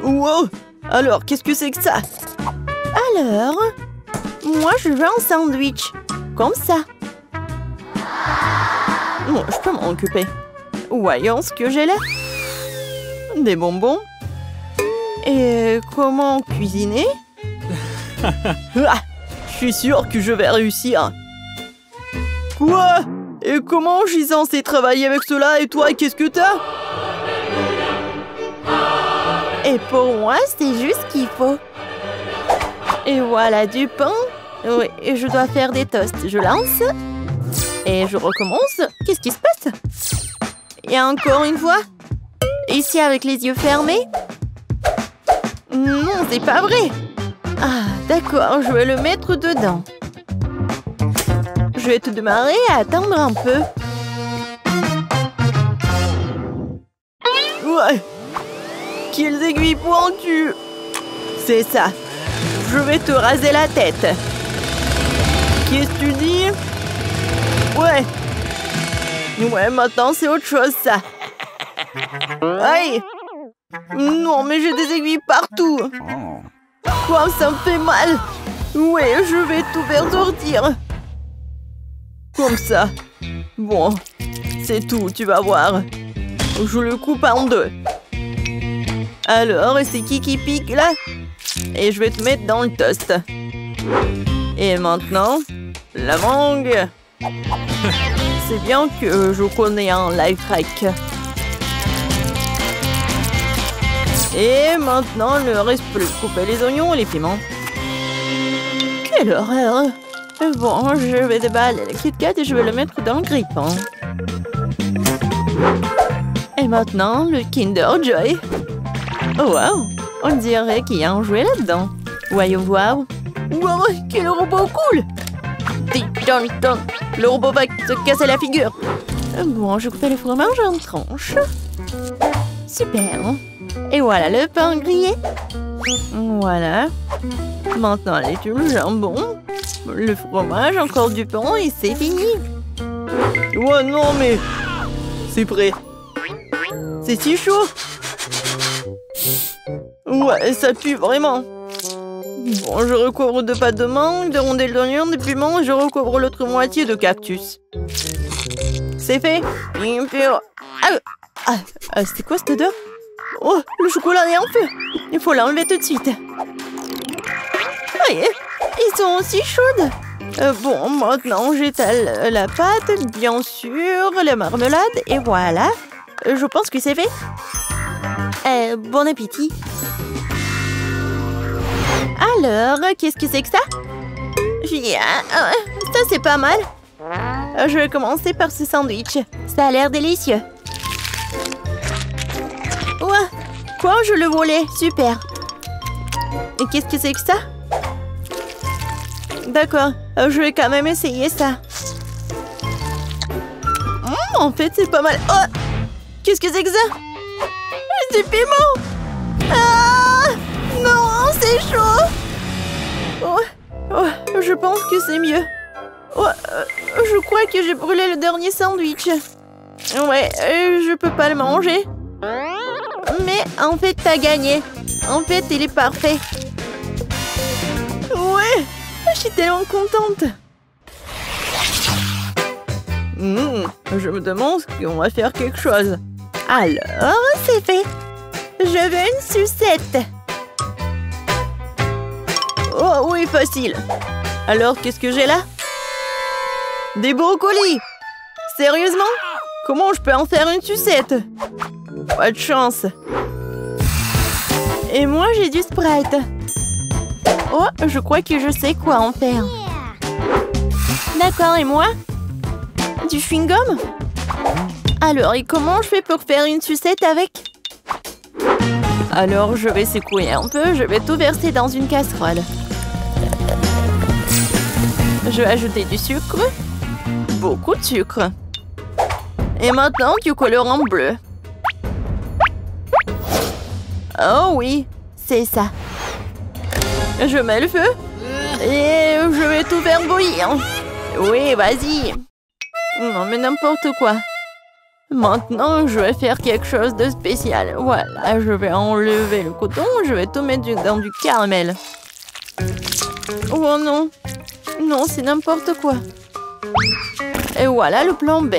Wow! Alors, qu'est-ce que c'est que ça? Alors, moi je veux un sandwich. Comme ça. Bon, je peux m'en occuper. Voyons ce que j'ai là. Des bonbons. Et comment cuisiner? Ah, je suis sûre que je vais réussir. Quoi? Et comment je suis censée travailler avec cela? Et toi, qu'est-ce que t'as? Et pour moi, c'est juste ce qu'il faut. Et voilà du pain. Oui, et je dois faire des toasts. Je lance. Et je recommence. Qu'est-ce qui se passe? Et encore une fois. Ici avec les yeux fermés. Non, c'est pas vrai. Ah, d'accord, je vais le mettre dedans. Je vais te demander à attendre un peu. Ouais. Quelles aiguilles pointues. C'est ça. Je vais te raser la tête. Qu'est-ce que tu dis? Ouais. Ouais, maintenant c'est autre chose, ça. Aïe. Non, mais j'ai des aiguilles partout. Quoi, ça me fait mal. Ouais, je vais tout faire sortir. Comme ça. Bon, c'est tout, tu vas voir. Je le coupe en deux. Alors, c'est qui pique, là? Et je vais te mettre dans le toast. Et maintenant, la mangue. C'est bien que je connais un life hack. Et maintenant, il ne reste plus couper les oignons et les piments. Quelle horreur! Bon, je vais déballer le Kit Kat et je vais le mettre dans le grille-pain. Et maintenant, le Kinder Joy. Oh, wow! On dirait qu'il y a un jouet là-dedans. Voyons voir. Wow, quel robot cool! Le robot va se casser la figure. Bon, je coupe le fromage en tranches. Super! Et voilà le pain grillé. Voilà. Maintenant, les tubes, le jambon, le fromage, encore du pain et c'est fini. Ouais, non, mais... C'est prêt. C'est si chaud. Ouais, ça pue vraiment. Bon, je recouvre de pâte de mangue, de rondelles d'oignon, de piments et je recouvre l'autre moitié de cactus. C'est fait. C'est quoi cette odeur? Oh, le chocolat est en feu. Il faut l'enlever tout de suite. Aïe, ils sont aussi chaudes. Bon, maintenant j'étale la pâte, bien sûr, la marmelade, et voilà. Je pense que c'est fait. Bon appétit. Alors, qu'est-ce que c'est que ça? Ça, c'est pas mal. Je vais commencer par ce sandwich. Ça a l'air délicieux. Ouais. Quoi? Je le volais. Super. Et qu'est-ce que c'est que ça? D'accord. Je vais quand même essayer ça. En fait, c'est pas mal. Oh! Qu'est-ce que c'est que ça? Du piment! Ah! Non, c'est chaud! Oh, je pense que c'est mieux. Oh, je crois que j'ai brûlé le dernier sandwich. Ouais, je peux pas le manger. Mais en fait, t'as gagné. En fait, il est parfait. Ouais, je suis tellement contente. Je me demande si on va faire quelque chose. Alors, c'est fait. Je veux une sucette. Oh oui, facile. Alors, qu'est-ce que j'ai là? Des brocolis. Sérieusement? Comment je peux en faire une sucette? Pas de chance. Et moi, j'ai du Sprite. Oh, je crois que je sais quoi en faire. D'accord, et moi? Du chewing-gum? Alors, et comment je fais pour faire une sucette avec? Alors, je vais secouer un peu. Je vais tout verser dans une casserole. Je vais ajouter du sucre. Beaucoup de sucre. Et maintenant, du colorant bleu. Oh oui, c'est ça. Je mets le feu. Et je vais tout faire bouillir. Oui, vas-y. Non, mais n'importe quoi. Maintenant, je vais faire quelque chose de spécial. Voilà, je vais enlever le coton. Je vais tout mettre dans du caramel. Oh non. Non, c'est n'importe quoi. Et voilà le plan B.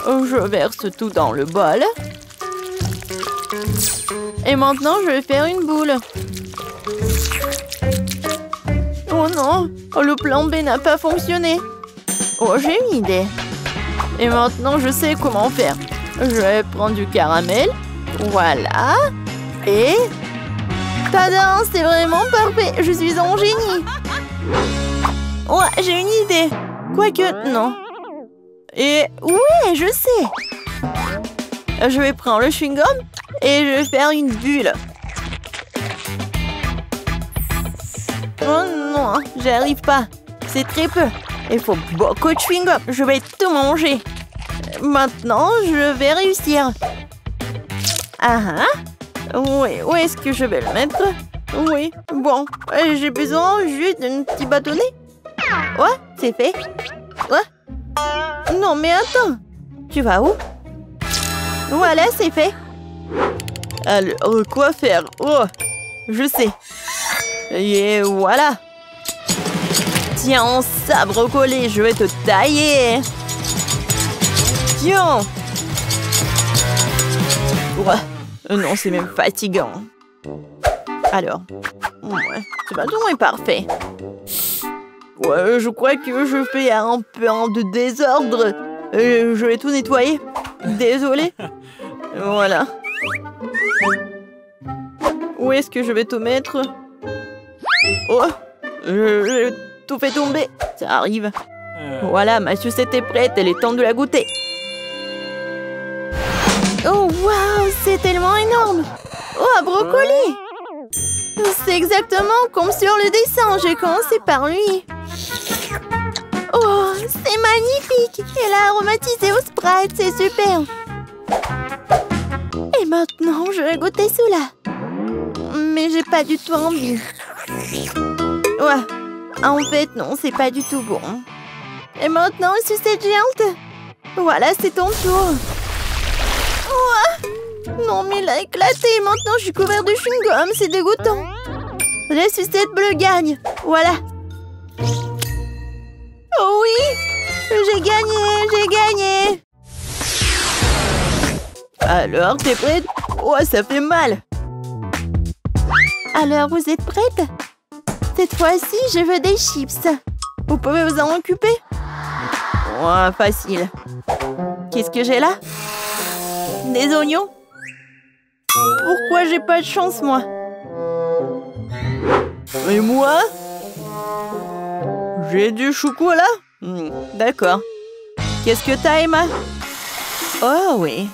Je verse tout dans le bol. Et maintenant, je vais faire une boule. Oh non, le plan B n'a pas fonctionné. Oh, j'ai une idée. Et maintenant, je sais comment faire. Je vais prendre du caramel. Voilà. Et... Tada, c'est vraiment parfait. Je suis un génie. Ouais, j'ai une idée. Quoique, non. Et oui, je sais. Je vais prendre le chewing-gum et je vais faire une bulle. Oh non, j'arrive pas. C'est très peu. Il faut beaucoup de chewing-gum. Je vais tout manger. Maintenant, je vais réussir. Ah ah. Oui, où est-ce que je vais le mettre? Oui, bon. J'ai besoin juste d'un petit bâtonnet. Ouais, c'est fait. Ouais. Non, mais attends. Tu vas où? Voilà, c'est fait. Alors, quoi faire? Oh, je sais. Et voilà. Tiens, ça, brocoli, je vais te tailler. Tiens. Ouais. Non, c'est même fatigant. Alors, ouais, ce bâton est parfait. Ouais, je crois que je fais un peu de désordre. Je vais tout nettoyer. Désolée. Voilà. Où est-ce que je vais tout mettre? Oh, j'ai tout fait tomber. Ça arrive. Voilà, ma sucette est prête. Elle est temps de la goûter. Oh, waouh, c'est tellement énorme. Oh, un brocoli. C'est exactement comme sur le dessin. J'ai commencé par lui. Oh, c'est magnifique. Elle a aromatisé au Sprite. C'est super. Et maintenant, je vais goûter cela. Mais j'ai pas du tout envie. Ouais. En fait, non, c'est pas du tout bon. Et maintenant, sucette géante. Voilà, c'est ton tour. Ouais. Non, mais il a éclaté. Maintenant, je suis couvert de chewing-gum. C'est dégoûtant. La sucette bleue gagne. Voilà. Oh oui. J'ai gagné. J'ai gagné. Alors, t'es prête? Oh, ça fait mal. Alors, vous êtes prête? Cette fois-ci, je veux des chips. Vous pouvez vous en occuper? Ouais, facile. Qu'est-ce que j'ai là? Des oignons? Pourquoi j'ai pas de chance, moi? Et moi? J'ai du chocolat? D'accord. Qu'est-ce que t'as, Emma? Oh oui.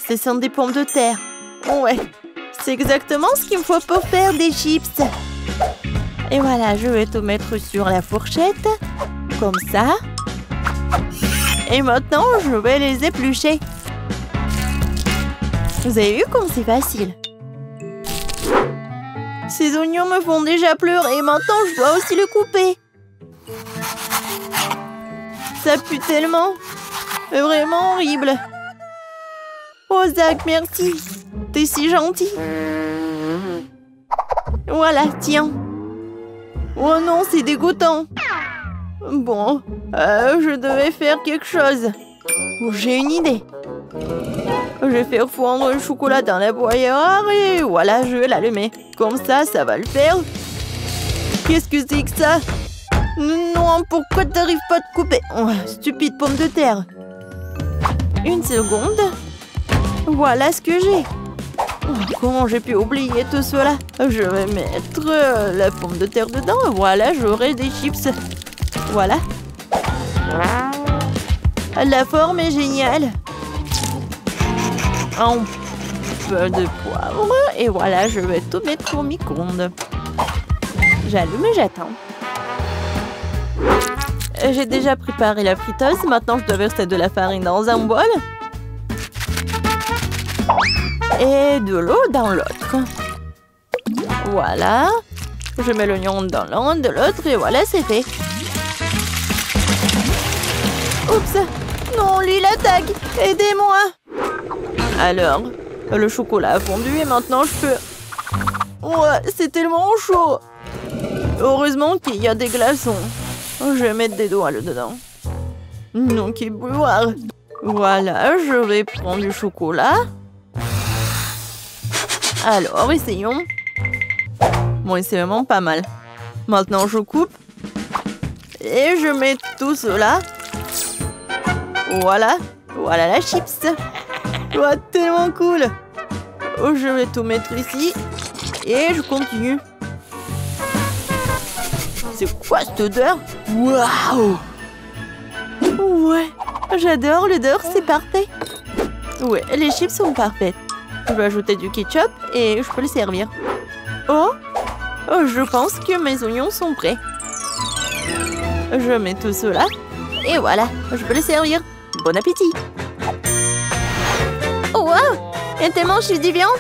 Ce sont des pommes de terre. Ouais. C'est exactement ce qu'il me faut pour faire des chips. Et voilà, je vais tout mettre sur la fourchette. Comme ça. Et maintenant, je vais les éplucher. Vous avez vu comme c'est facile? Ces oignons me font déjà pleurer. Maintenant, je dois aussi le couper. Ça pue tellement. C'est vraiment horrible. Oh, Zach, merci. T'es si gentil. Voilà, tiens. Oh non, c'est dégoûtant. Bon, je devais faire quelque chose. J'ai une idée. Je vais faire fondre le chocolat dans la broyeur et voilà, je vais l'allumer. Comme ça, ça va le faire. Qu'est-ce que c'est que ça? Non, pourquoi t'arrives pas à te couper? Oh, stupide pomme de terre. Une seconde. Voilà ce que j'ai. Oh, comment j'ai pu oublier tout cela? Je vais mettre la pomme de terre dedans. Voilà, j'aurai des chips. Voilà. La forme est géniale. Un peu de poivre. Et voilà, je vais tout mettre au micro-ondes. J'allume et j'attends. J'ai déjà préparé la friteuse. Maintenant, je dois verser de la farine dans un bol. Et de l'eau dans l'autre. Voilà. Je mets l'oignon dans l'un de l'autre et voilà, c'est fait. Oups. non, lui, il attaque. Aidez-moi. Alors, le chocolat a fondu et maintenant je peux... Ouais, c'est tellement chaud. Heureusement qu'il y a des glaçons. Je vais mettre des doigts là-dedans. Non, qu'il boire. Voilà, je vais prendre du chocolat. Alors, essayons. Bon, c'est vraiment pas mal. Maintenant, je coupe. Et je mets tout cela. Voilà. Voilà la chips. Ouais, tellement cool. Oh, je vais tout mettre ici. Et je continue. C'est quoi cette odeur? Waouh! Ouais, j'adore l'odeur, c'est parfait. Ouais, les chips sont parfaites. Je vais ajouter du ketchup et je peux le servir. Oh, je pense que mes oignons sont prêts. Je mets tout cela. Et voilà, je peux le servir. Bon appétit! Oh, wow! Il y a tellement de du viande.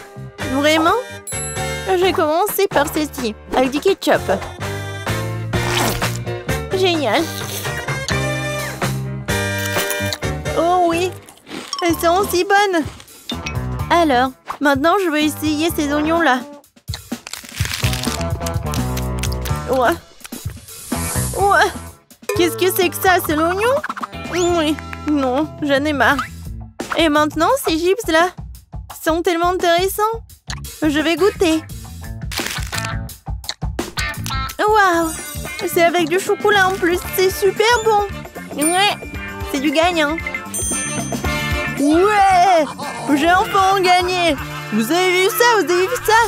Vraiment? Je vais commencer par ceci, avec du ketchup. Génial! Oh oui! Elles sont aussi bonnes! Alors, maintenant je vais essayer ces oignons-là. Ouais! Ouais! Qu'est-ce que c'est que ça? C'est l'oignon? Oui! Non, j'en ai marre. Et maintenant, ces chips-là sont tellement intéressants. Je vais goûter. Waouh! C'est avec du chocolat en plus. C'est super bon. Ouais, c'est du gagnant. Ouais! J'ai enfin gagné! Vous avez vu ça? Vous avez vu ça?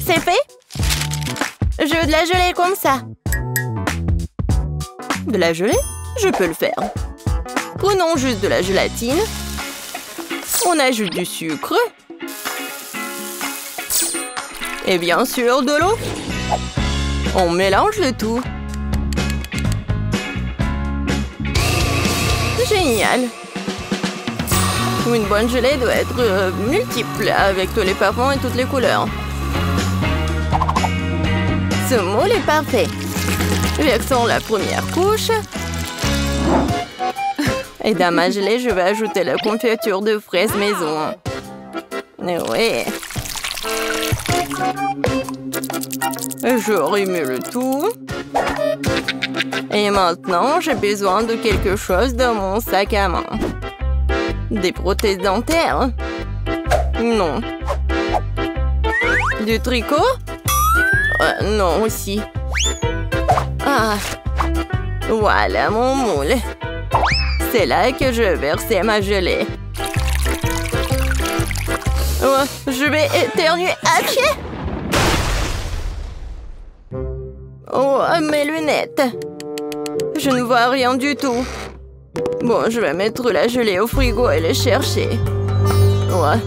C'est fait? Je veux de la gelée comme ça. De la gelée? Je peux le faire. Prenons juste de la gélatine. On ajoute du sucre. Et bien sûr, de l'eau. On mélange le tout. Génial! Une bonne gelée doit être multiple, avec tous les parfums et toutes les couleurs. Ce moule est parfait. Versons la première couche. Et dans ma gelée, je vais ajouter la confiture de fraises maison. Oui. Je remue le tout. Et maintenant, j'ai besoin de quelque chose dans mon sac à main. Des prothèses dentaires? Non. Du tricot? Non aussi. Ah. Voilà mon moule. C'est là que je vais verser ma gelée. Oh, je vais éternuer. Achille! Oh, mes lunettes. Je ne vois rien du tout. Bon, je vais mettre la gelée au frigo et les chercher. Ouais,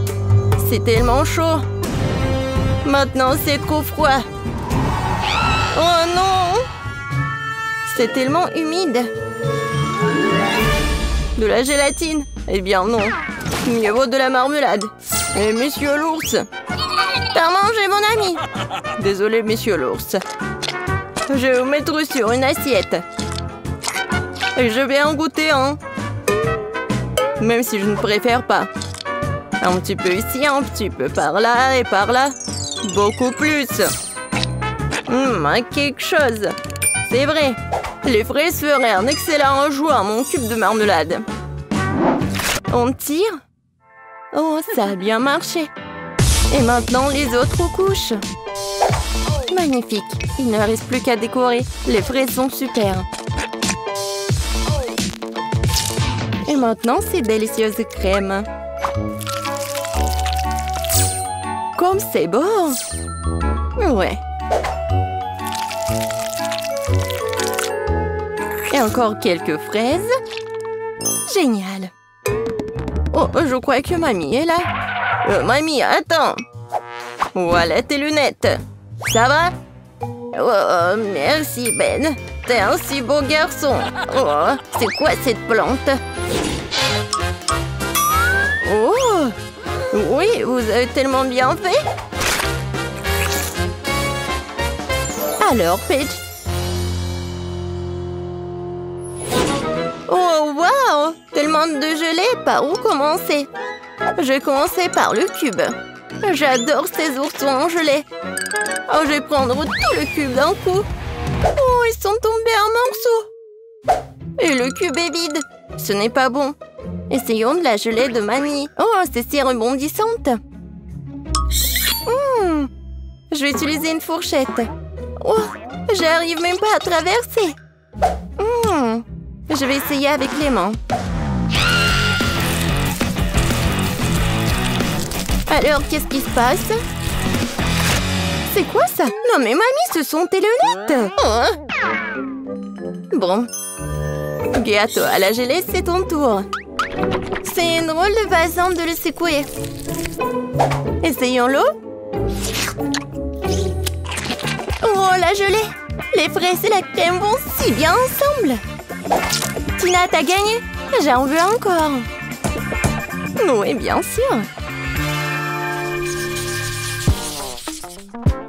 c'est tellement chaud. Maintenant, c'est trop froid. Oh non! C'est tellement humide. De la gélatine? Eh bien non. Mieux vaut de la marmelade. Et monsieur l'ours. T'as mangé mon ami. Désolé, monsieur l'ours. Je vais vous mettre sur une assiette. Et je vais en goûter un. Même si je ne préfère pas. Un petit peu ici, un petit peu par là et par là. Beaucoup plus. Quelque chose. C'est vrai. Les fraises feraient un excellent ajout à mon cube de marmelade. On tire. Oh, ça a bien marché. Et maintenant, les autres couches. Magnifique. Il ne reste plus qu'à décorer. Les fraises sont super. Et maintenant, ces délicieuses crèmes. Comme c'est beau. Ouais. Et encore quelques fraises. Génial. Oh, je crois que mamie est là. Mamie, attends. Voilà tes lunettes. Ça va? Oh, merci Ben. T'es un si beau garçon. Oh, c'est quoi cette plante? Oh, oui, vous avez tellement bien fait. Alors, Paige. Oh, wow! Tellement de gelée, par où commencer? Je vais commencer par le cube. J'adore ces oursons en gelée. Oh, je vais prendre tout le cube d'un coup. Oh, ils sont tombés en morceaux. Et le cube est vide. Ce n'est pas bon. Essayons de la gelée de mamie. Oh, c'est si rebondissante. Je vais utiliser une fourchette. Oh, j'arrive même pas à traverser. Je vais essayer avec les mains. Alors, qu'est-ce qui se passe? C'est quoi ça? Non mais mamie, ce sont tes lunettes. Bon. Gâteau à la gelée, c'est ton tour. C'est une drôle de façon de le secouer. Essayons-le. Oh, la gelée! Les fraises et la crème vont si bien ensemble. Tina, t'as gagné? J'en veux encore. Oui, bien sûr.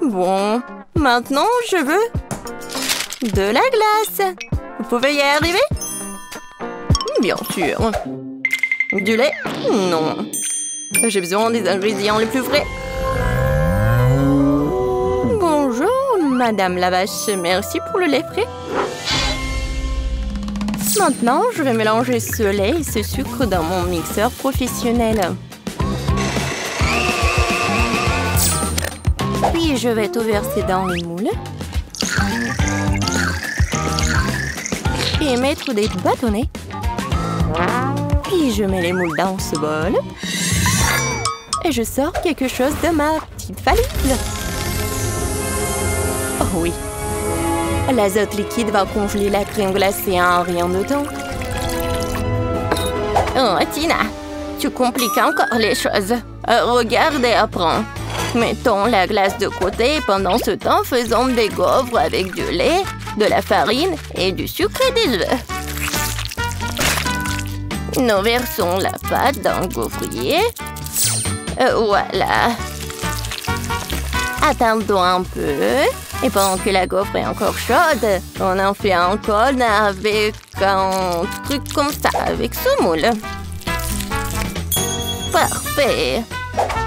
Bon, maintenant, je veux de la glace. Vous pouvez y arriver? Bien sûr. Du lait? Non. J'ai besoin des ingrédients les plus frais. Bonjour, Madame la vache. Merci pour le lait frais. Maintenant, je vais mélanger ce lait et ce sucre dans mon mixeur professionnel. Puis, je vais tout verser dans le moule. Et mettre des bâtonnets. Puis, je mets les moules dans ce bol. Et je sors quelque chose de ma petite valise. Oh oui. L'azote liquide va congeler la crème glacée en rien de temps. Oh, Tina, tu compliques encore les choses. Regarde et apprends. Mettons la glace de côté et pendant ce temps, faisons des gaufres avec du lait, de la farine et du sucre et des œufs. Nous versons la pâte dans le gaufrier. Voilà. Attendons un peu. Et pendant que la gaufre est encore chaude, on en fait un cône avec un truc comme ça, avec ce moule. Parfait.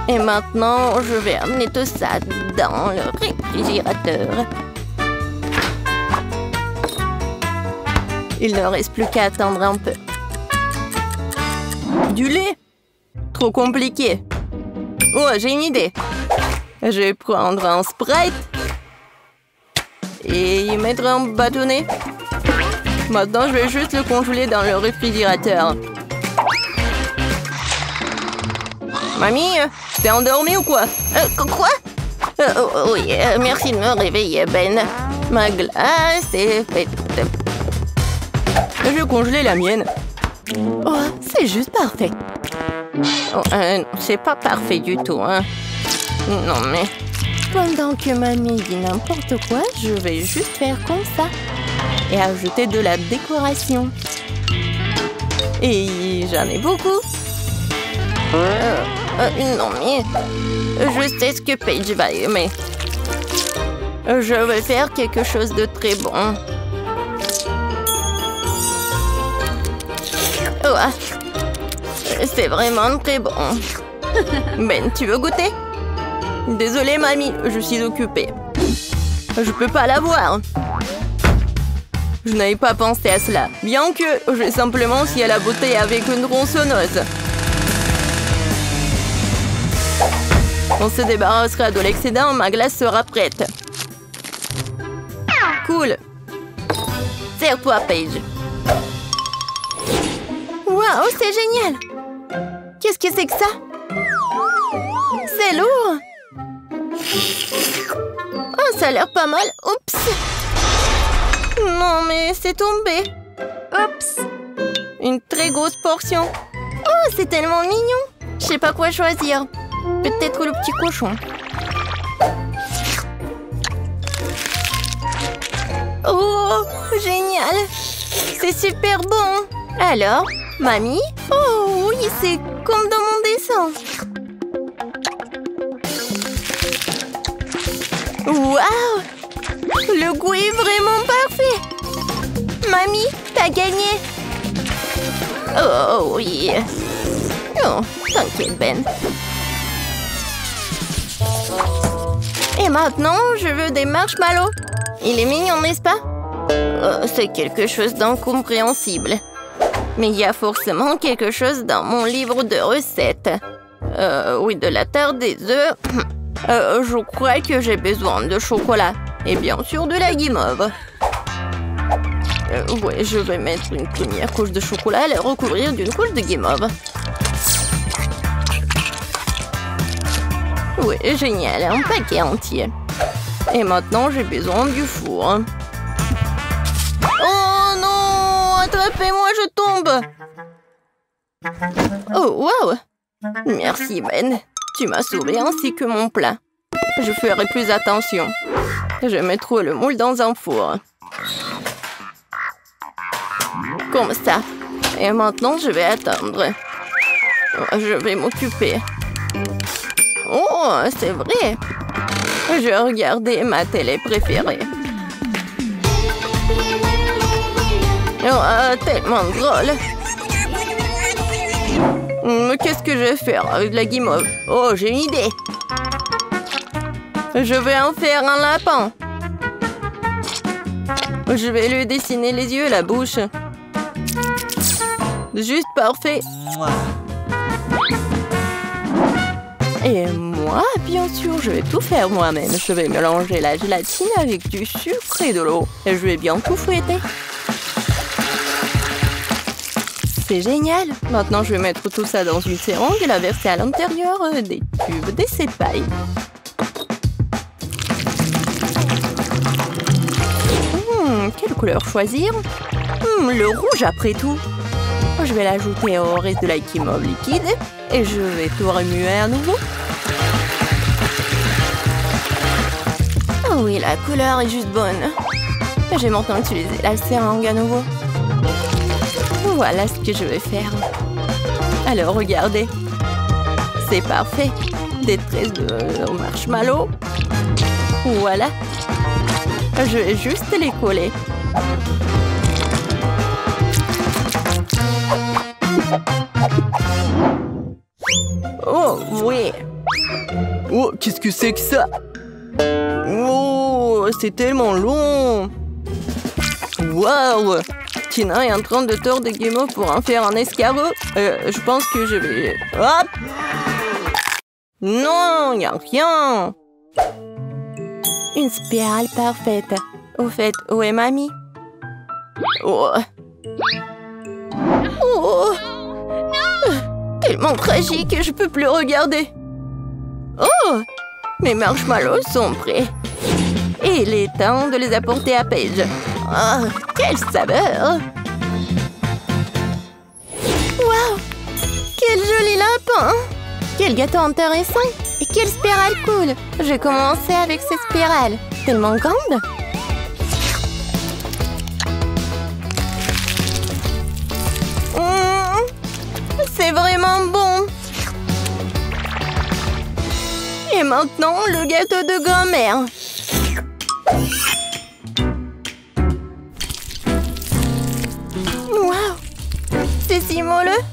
Et maintenant, je vais amener tout ça dans le réfrigérateur. Il ne reste plus qu'à attendre un peu. Du lait? Trop compliqué. Oh, j'ai une idée. Je vais prendre un Sprite et y mettre un bâtonnet. Maintenant, je vais juste le congeler dans le réfrigérateur. Mamie, t'es endormie ou quoi? Quoi? Oui, merci de me réveiller, Ben. Ma glace est faite. Je vais congeler la mienne. Oh, c'est juste parfait. Oh, c'est pas parfait du tout, hein. Non, mais... Pendant que mamie dit n'importe quoi, je vais juste faire comme ça. Et ajouter de la décoration. Et j'en ai beaucoup. Non, mais... Je sais ce que Paige va aimer. Je vais faire quelque chose de très bon. Oh, c'est vraiment très bon. Ben, tu veux goûter? Désolée, mamie, je suis occupée. Je peux pas la voir. Je n'avais pas pensé à cela. Bien que j'ai simplement scié la bouteille avec une tronçonneuse. On se débarrassera de l'excédent, ma glace sera prête. Cool. Serre-toi, Paige. Waouh, c'est génial. Qu'est-ce que c'est que ça? C'est lourd. Oh, ça a l'air pas mal. Oups. Non, mais c'est tombé. Oups. Une très grosse portion. Oh, c'est tellement mignon. Je sais pas quoi choisir. Peut-être le petit cochon. Oh, génial. C'est super bon. Alors, mamie? Oh oui, c'est comme dans mon dessin. Waouh! Le goût est vraiment parfait. Mamie, t'as gagné. Oh oui. Oh, t'inquiète, Ben. Et maintenant, je veux des marshmallows. Il est mignon, n'est-ce pas? Oh, c'est quelque chose d'incompréhensible. Mais il y a forcément quelque chose dans mon livre de recettes. Oui, de la terre des œufs. Je crois que j'ai besoin de chocolat. Et bien sûr de la guimauve. Ouais, je vais mettre une première couche de chocolat et la recouvrir d'une couche de guimauve. Oui, génial, un paquet entier. Et maintenant, j'ai besoin du four. Oh non! Attrapez-moi, je tombe! Oh, wow! Merci, Ben. Tu m'as sauvé ainsi que mon plat. Je ferai plus attention. Je mettrai le moule dans un four. Comme ça. Et maintenant, je vais attendre. Je vais m'occuper. Oh, c'est vrai. Je regardais ma télé préférée. Oh, tellement drôle. Qu'est-ce que je vais faire avec la guimauve? Oh, j'ai une idée. Je vais en faire un lapin. Je vais lui dessiner les yeux et la bouche. Juste parfait. Et moi, bien sûr, je vais tout faire moi-même. Je vais mélanger la gélatine avec du sucre et de l'eau. Et je vais bien tout fouetter. C'est génial. Maintenant, je vais mettre tout ça dans une seringue et la verser à l'intérieur des tubes d'essai-paille. Quelle couleur choisir? Le rouge après tout. Je vais l'ajouter au reste de la guimauve liquide et je vais tout remuer à nouveau. Oh oui, la couleur est juste bonne. Je vais maintenant utiliser la seringue à nouveau. Voilà ce que je vais faire. Alors, regardez. C'est parfait. Des tresses de marshmallow. Voilà. Je vais juste les coller. Oh, oui. Oh, qu'est-ce que c'est que ça? Oh, c'est tellement long. Waouh! Tina est en train de tordre des guimauves pour en faire un escargot. Je pense que je vais... Hop! Non, il n'y a rien. Une spirale parfaite. Au fait, où est mamie? Oh. Oh. Tellement tragique, je peux plus regarder. Oh! Mes marshmallows sont prêts. Et il est temps de les apporter à Paige. Oh, quelle saveur! Waouh! Quel joli lapin! Quel gâteau intéressant! Et quelle spirale cool! Je vais commencer avec cette spirale. Tellement grande! C'est vraiment bon! Et maintenant, le gâteau de grand-mère. Waouh! C'est si moelleux!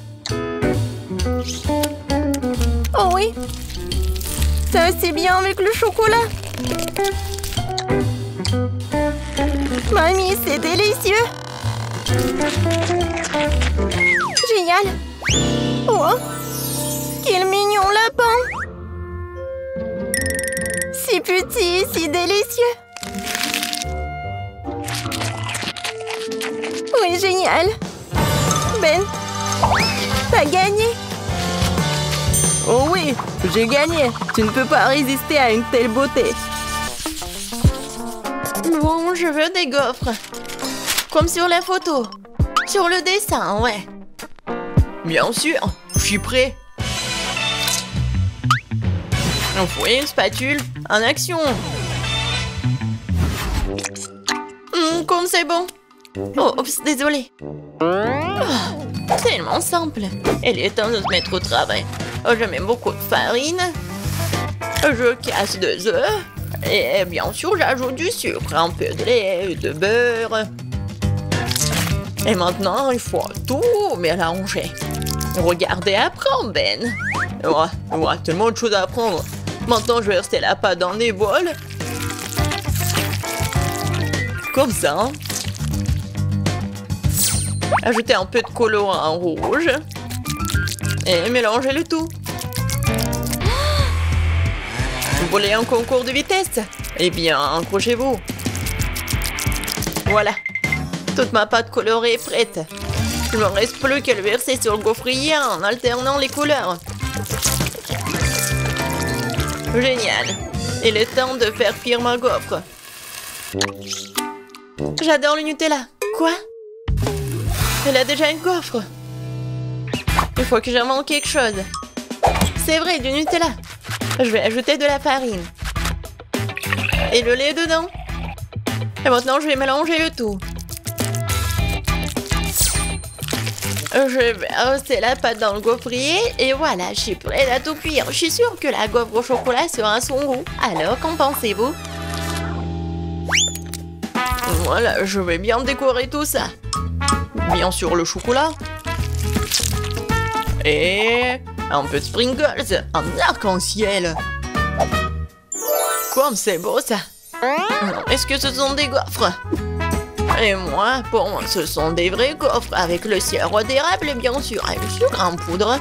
Oh oui! Ça aussi bien avec le chocolat! Mamie, c'est délicieux! Génial! Oh! Quel mignon lapin! Si petit, si délicieux! Oui, génial! Ben, t'as gagné! Oh oui, j'ai gagné! Tu ne peux pas résister à une telle beauté! Bon, je veux des gaufres. Comme sur la photo. Sur le dessin, ouais. Bien sûr, je suis prêt. Un fouet, une spatule, en action. Comme c'est bon. Oh, oups, désolé. Oh, tellement simple. Il est temps de se mettre au travail. Je mets beaucoup de farine. Je casse 2 œufs. Et bien sûr, j'ajoute du sucre, un peu de lait, de beurre. Et maintenant, il faut tout mélanger. Regardez, apprends, Ben. Ouais, tellement de choses à apprendre. Maintenant, je vais verser la pâte dans des bols. Comme ça. Hein. Ajoutez un peu de colorant rouge. Et mélangez le tout. Vous voulez un concours de vitesse? Eh bien, accrochez-vous. Voilà. Toute ma pâte colorée est prête. Il ne me reste plus qu'à le verser sur le gaufrier en alternant les couleurs. Génial. Il est temps de faire cuire ma gaufre. J'adore le Nutella. Quoi? Elle a déjà une gaufre. Il faut que j'invente quelque chose. C'est vrai, du Nutella. Je vais ajouter de la farine. Et le lait dedans. Et maintenant, je vais mélanger le tout. Je vais verser la pâte dans le gaufrier et voilà, je suis prête à tout cuire. Je suis sûre que la gaufre au chocolat sera à son goût. Alors, qu'en pensez-vous? Voilà, je vais bien décorer tout ça. Bien sûr, le chocolat. Et un peu de sprinkles, un arc-en-ciel. Comme c'est beau ça. Est-ce que ce sont des gaufres? Et moi, pour moi, ce sont des vrais gaufres avec le sirop d'érable, bien sûr, et le sucre en poudre.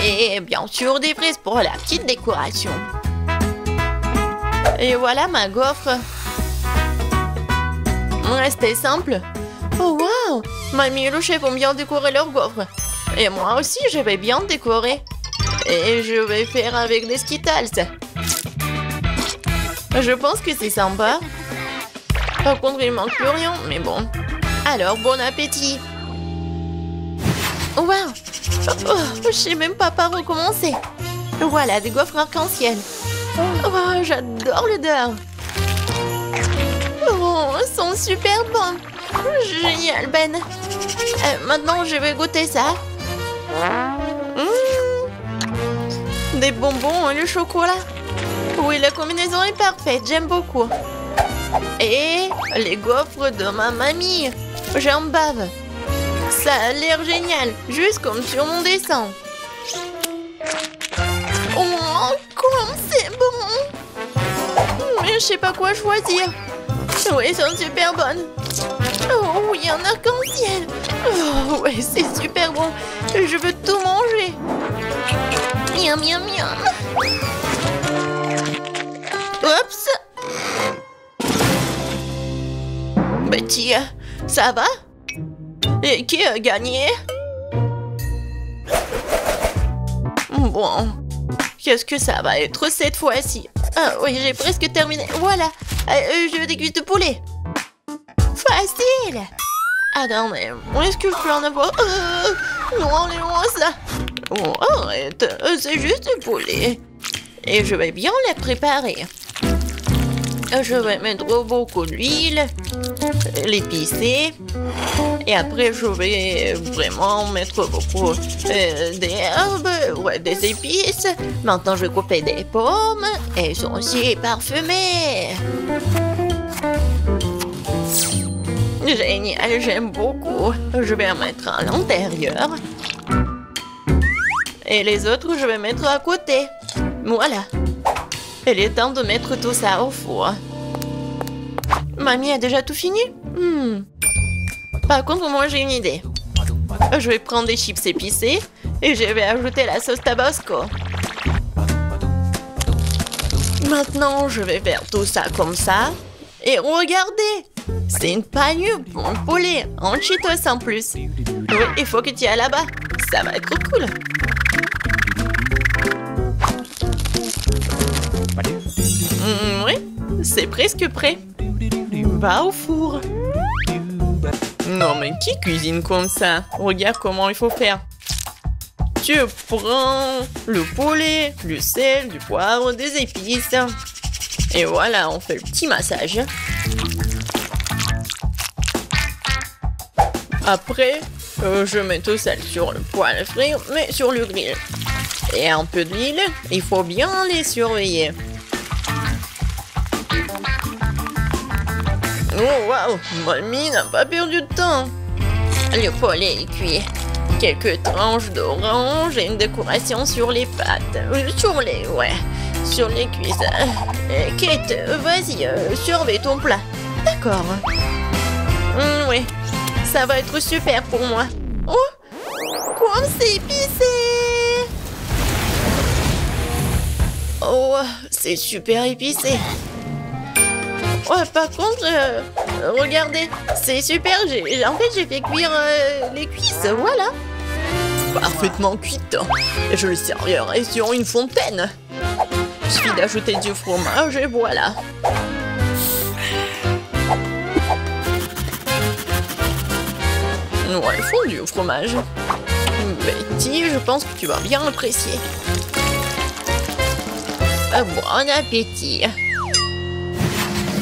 Et bien sûr, des fraises pour la petite décoration. Et voilà ma gaufre. C'était simple. Oh wow! Mamie et le chef ont bien décoré leur gaufre. Et moi aussi, je vais bien décorer. Et je vais faire avec des Skittles. Je pense que c'est sympa. Par contre, il manque plus rien, mais bon. Alors, bon appétit. Wow! Oh, je sais même pas par où commencer. Voilà, des gaufres arc-en-ciel. Oh, j'adore l'odeur. Oh, ils sont super bons. Génial, Ben. Maintenant, je vais goûter ça. Des bonbons et le chocolat. Oui, la combinaison est parfaite. J'aime beaucoup. Et les gaufres de ma mamie. J'en bave. Ça a l'air génial. Juste comme sur mon dessin. Oh, comme c'est bon. Mais je sais pas quoi choisir. Oui, elles sont super bonnes. Oh oui, un arc-en-ciel. Oh oui, c'est super bon. Je veux tout manger. Miam, miam, miam. Oups. Betty, ça va? Et qui a gagné? Bon, qu'est-ce que ça va être cette fois-ci? Ah oui, j'ai presque terminé. Voilà, je veux des cuisses de poulet. Facile. Attends, mais est-ce que je peux en avoir? Non, enlève-moi ça. Oh, arrête, c'est juste du poulet. Et je vais bien les préparer. Je vais mettre beaucoup d'huile, l'épicer. Et après, je vais vraiment mettre beaucoup d'herbes, ouais, des épices. Maintenant, je vais couper des pommes. Elles sont aussi parfumées. Génial, j'aime beaucoup. Je vais en mettre à l'intérieur. Et les autres, je vais mettre à côté. Voilà. Il est temps de mettre tout ça au four. Mamie a déjà tout fini? Par contre, moi, j'ai une idée. Je vais prendre des chips épicés et je vais ajouter la sauce Tabasco. Maintenant, je vais faire tout ça comme ça. Et regardez! C'est une panure pour un poulet en Cheetos en plus. Oui, il faut que tu ailles là-bas. Ça va être cool. Oui, c'est presque prêt. Va au four. Non, mais qui cuisine comme ça? Regarde comment il faut faire. Tu prends le poulet, du sel, du poivre, des épices. Et voilà, on fait le petit massage. Après, je mets tout ça sur le poêle à frire, mais sur le grill. Et un peu d'huile, il faut bien les surveiller. Oh waouh, mamie n'a pas perdu de temps. Le poulet est cuit. Quelques tranches d'orange et une décoration sur les pâtes. Sur les cuisses. Kate, vas-y, surveille ton plat. D'accord. Oui, ça va être super pour moi. Oh, quoi, c'est épicé. Oh, c'est super épicé. Oh, par contre, regardez, c'est super. En fait, j'ai fait cuire les cuisses, voilà. Parfaitement cuite. Et je le servirai sur une fontaine. Il suffit d'ajouter du fromage et voilà. Ouais, fondu au fromage. Betty, je pense que tu vas bien apprécier. Bon appétit.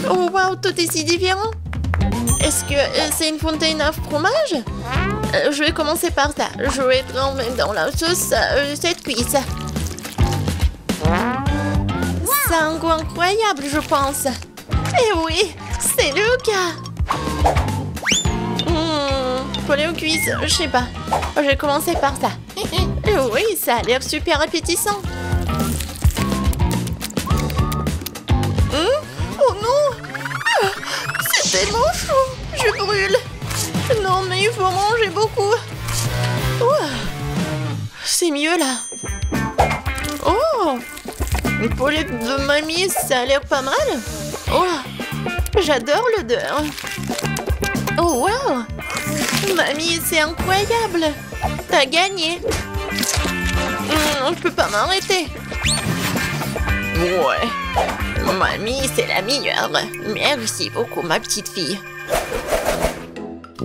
Oh waouh, tout est si différent. Est-ce que c'est une fontaine à fromage? Je vais commencer par ça. Je vais tremper dans la sauce cette cuisse. C'est un goût incroyable, je pense. Eh oui, c'est le cas. Poulet aux cuisses, je sais pas. Je vais commencer par ça. Oui, ça a l'air super appétissant. Oh non! C'est tellement chaud! Je brûle! Non, mais il faut manger beaucoup! C'est mieux là! Oh! Le poulet de mamie, ça a l'air pas mal! Oh! J'adore l'odeur! Oh wow! Mamie, c'est incroyable! T'as gagné! Je peux pas m'arrêter! Ouais! Mamie, c'est la meilleure. Merci beaucoup, ma petite fille.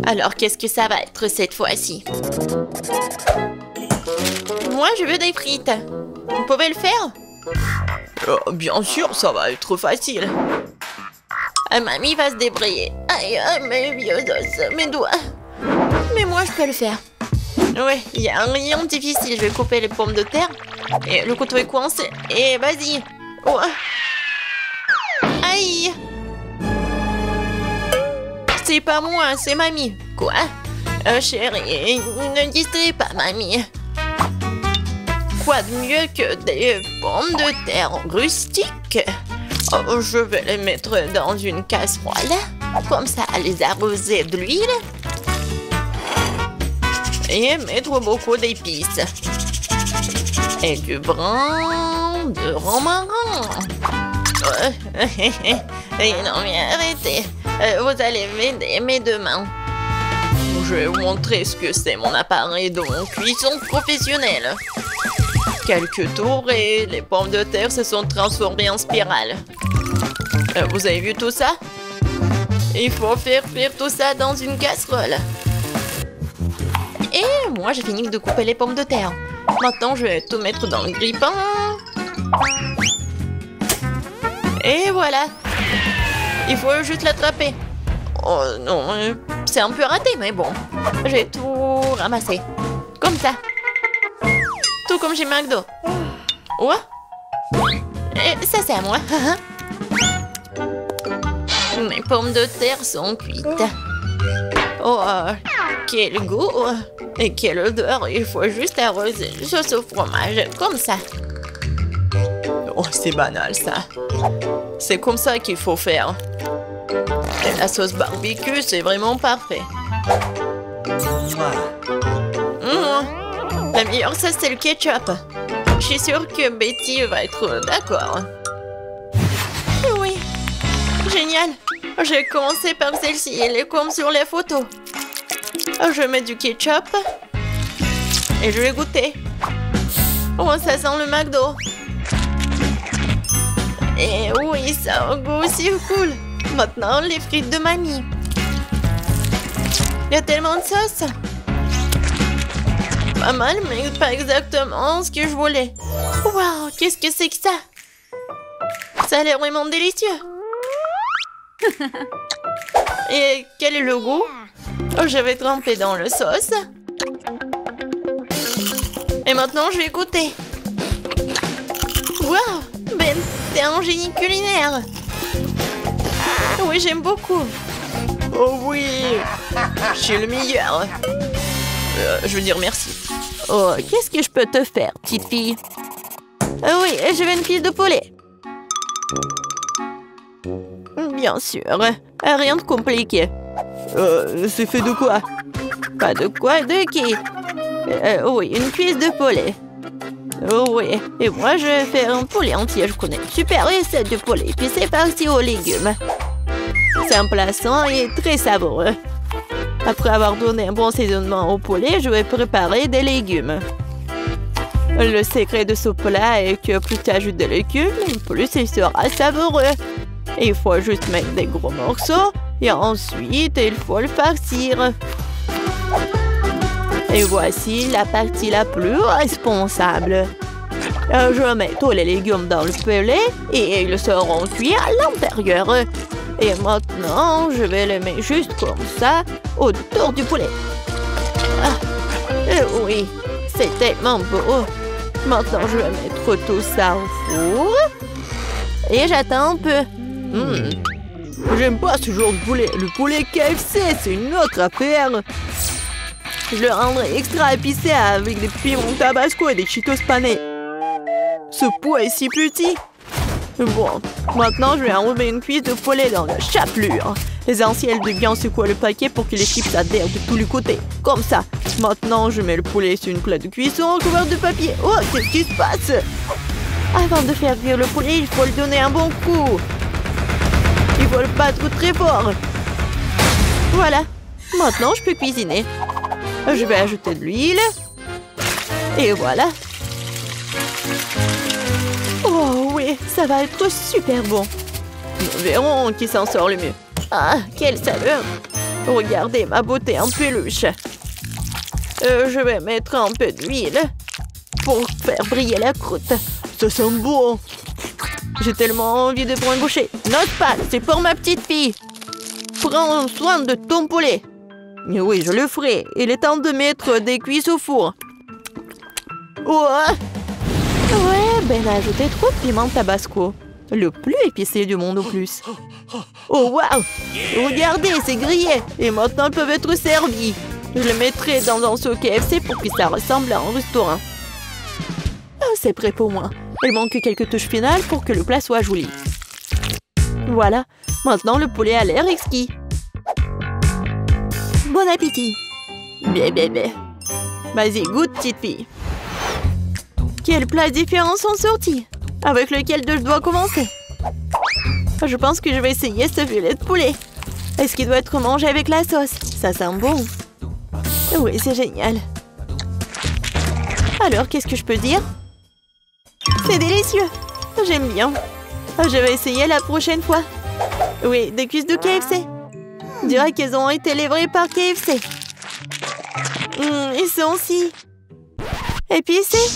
Alors, qu'est-ce que ça va être cette fois-ci? Moi, je veux des frites. Vous pouvez le faire? Bien sûr, ça va être facile. Mamie va se débrouiller. Aïe, mes vieux os, mes doigts. Mais moi, je peux le faire. Ouais, il n'y a rien de difficile. Je vais couper les pommes de terre. Et le couteau est coincé. Et vas-y. Oh. Aïe! C'est pas moi, c'est mamie. Quoi? Chérie, ne distrais pas mamie. Quoi de mieux que des pommes de terre rustiques? Oh, je vais les mettre dans une casserole. Comme ça, les arroser d'huile. Et mettre beaucoup d'épices. Et du brin de romarin. Non mais arrêtez, vous allez m'aider mes deux mains. Je vais vous montrer ce que c'est mon appareil de cuisson professionnelle. Quelques tours et les pommes de terre se sont transformées en spirale. Vous avez vu tout ça? Il faut faire cuire tout ça dans une casserole. Et moi j'ai fini de couper les pommes de terre. Maintenant je vais tout mettre dans le grille-pain. Et voilà. Il faut juste l'attraper. Oh non, c'est un peu raté, mais bon. J'ai tout ramassé. Comme ça. Tout comme chez McDo. Ouais. Et ça, c'est à moi. Mes pommes de terre sont cuites. Oh, quel goût. Et quelle odeur. Il faut juste arroser le sauce au fromage. Comme ça. Oh, c'est banal, ça. C'est comme ça qu'il faut faire. Et la sauce barbecue, c'est vraiment parfait. La meilleure sauce, c'est le ketchup. Je suis sûre que Betty va être d'accord. Oui. Génial. Je vais commencer par celle-ci. Elle est comme sur les photos. Je mets du ketchup. Et je vais goûter. Oh, ça sent le McDo. Et oui, ça a un goût aussi cool. Maintenant, les frites de mamie. Il y a tellement de sauce. Pas mal, mais pas exactement ce que je voulais. Waouh, qu'est-ce que c'est que ça? Ça a l'air vraiment délicieux. Et quel est le goût? Oh, je vais tremper dans le sauce. Et maintenant, je vais goûter. Waouh, Ben, t'es un génie culinaire. Oui, j'aime beaucoup. Oh oui! Je suis le meilleur. Je veux dire merci. Oh, qu'est-ce que je peux te faire, petite fille? Oui, je veux une cuisse de poulet. Bien sûr, rien de compliqué. C'est fait de quoi? Pas de quoi, de qui? Oui, une cuisse de poulet. Oh oui, et moi je vais faire un poulet entier, je connais une super recette de poulet. Puis c'est parti aux légumes. C'est un plat sain et très savoureux. Après avoir donné un bon assaisonnement au poulet, je vais préparer des légumes. Le secret de ce plat est que plus tu ajoutes de légumes, plus il sera savoureux. Il faut juste mettre des gros morceaux et ensuite il faut le farcir. Et voici la partie la plus responsable. Je mets tous les légumes dans le poulet et ils seront cuits à l'intérieur. Et maintenant, je vais les mettre juste comme ça autour du poulet. Oui, c'est tellement beau. Maintenant, je vais mettre tout ça au four. Et j'attends un peu. J'aime pas ce genre de poulet. Le poulet KFC, c'est une autre affaire. Je le rendrai extra épicé avec des piments tabasco et des Cheetos panés. Ce pot est si petit. Bon, maintenant je vais enlever une cuisse de poulet dans la chapelure. L'essentiel de bien secouer le paquet pour que les chips adhèrent de tous les côtés. Comme ça. Maintenant, je mets le poulet sur une plaque de cuisson recouverte de papier. Oh, qu'est-ce qui se passe? Avant de faire cuire le poulet, il faut le donner un bon coup. Il faut le battre très fort. Voilà. Maintenant, je peux cuisiner. Je vais ajouter de l'huile. Et voilà. Oh oui, ça va être super bon. Nous verrons qui s'en sort le mieux. Ah, quelle saveur! Regardez ma beauté en peluche. Je vais mettre un peu d'huile pour faire briller la croûte. Ça sent bon. J'ai tellement envie de prendre une bouchée. Note pas, c'est pour ma petite fille. Prends soin de ton poulet. Oui, je le ferai. Il est temps de mettre des cuisses au four. Ouais, ben ajoutez trop de piment tabasco. Le plus épicé du monde au plus. Oh waouh! Regardez, c'est grillé. Et maintenant, ils peuvent être servis. Je le mettrai dans un seau KFC pour que ça ressemble à un restaurant. Oh, c'est prêt pour moi. Il manque quelques touches finales pour que le plat soit joli. Voilà. Maintenant, le poulet a l'air exquis. Bon appétit. Bien. Vas-y, goûte, petite fille. Quels plats différents sont sortis? Avec lequel je dois commencer? Je pense que je vais essayer ce filet de poulet. Est-ce qu'il doit être mangé avec la sauce? Ça sent bon. Oui, c'est génial. Alors, qu'est-ce que je peux dire? C'est délicieux. J'aime bien. Je vais essayer la prochaine fois. Oui, des cuisses de KFC. On dirait qu'elles ont été livrées par KFC. Ils sont si épicés.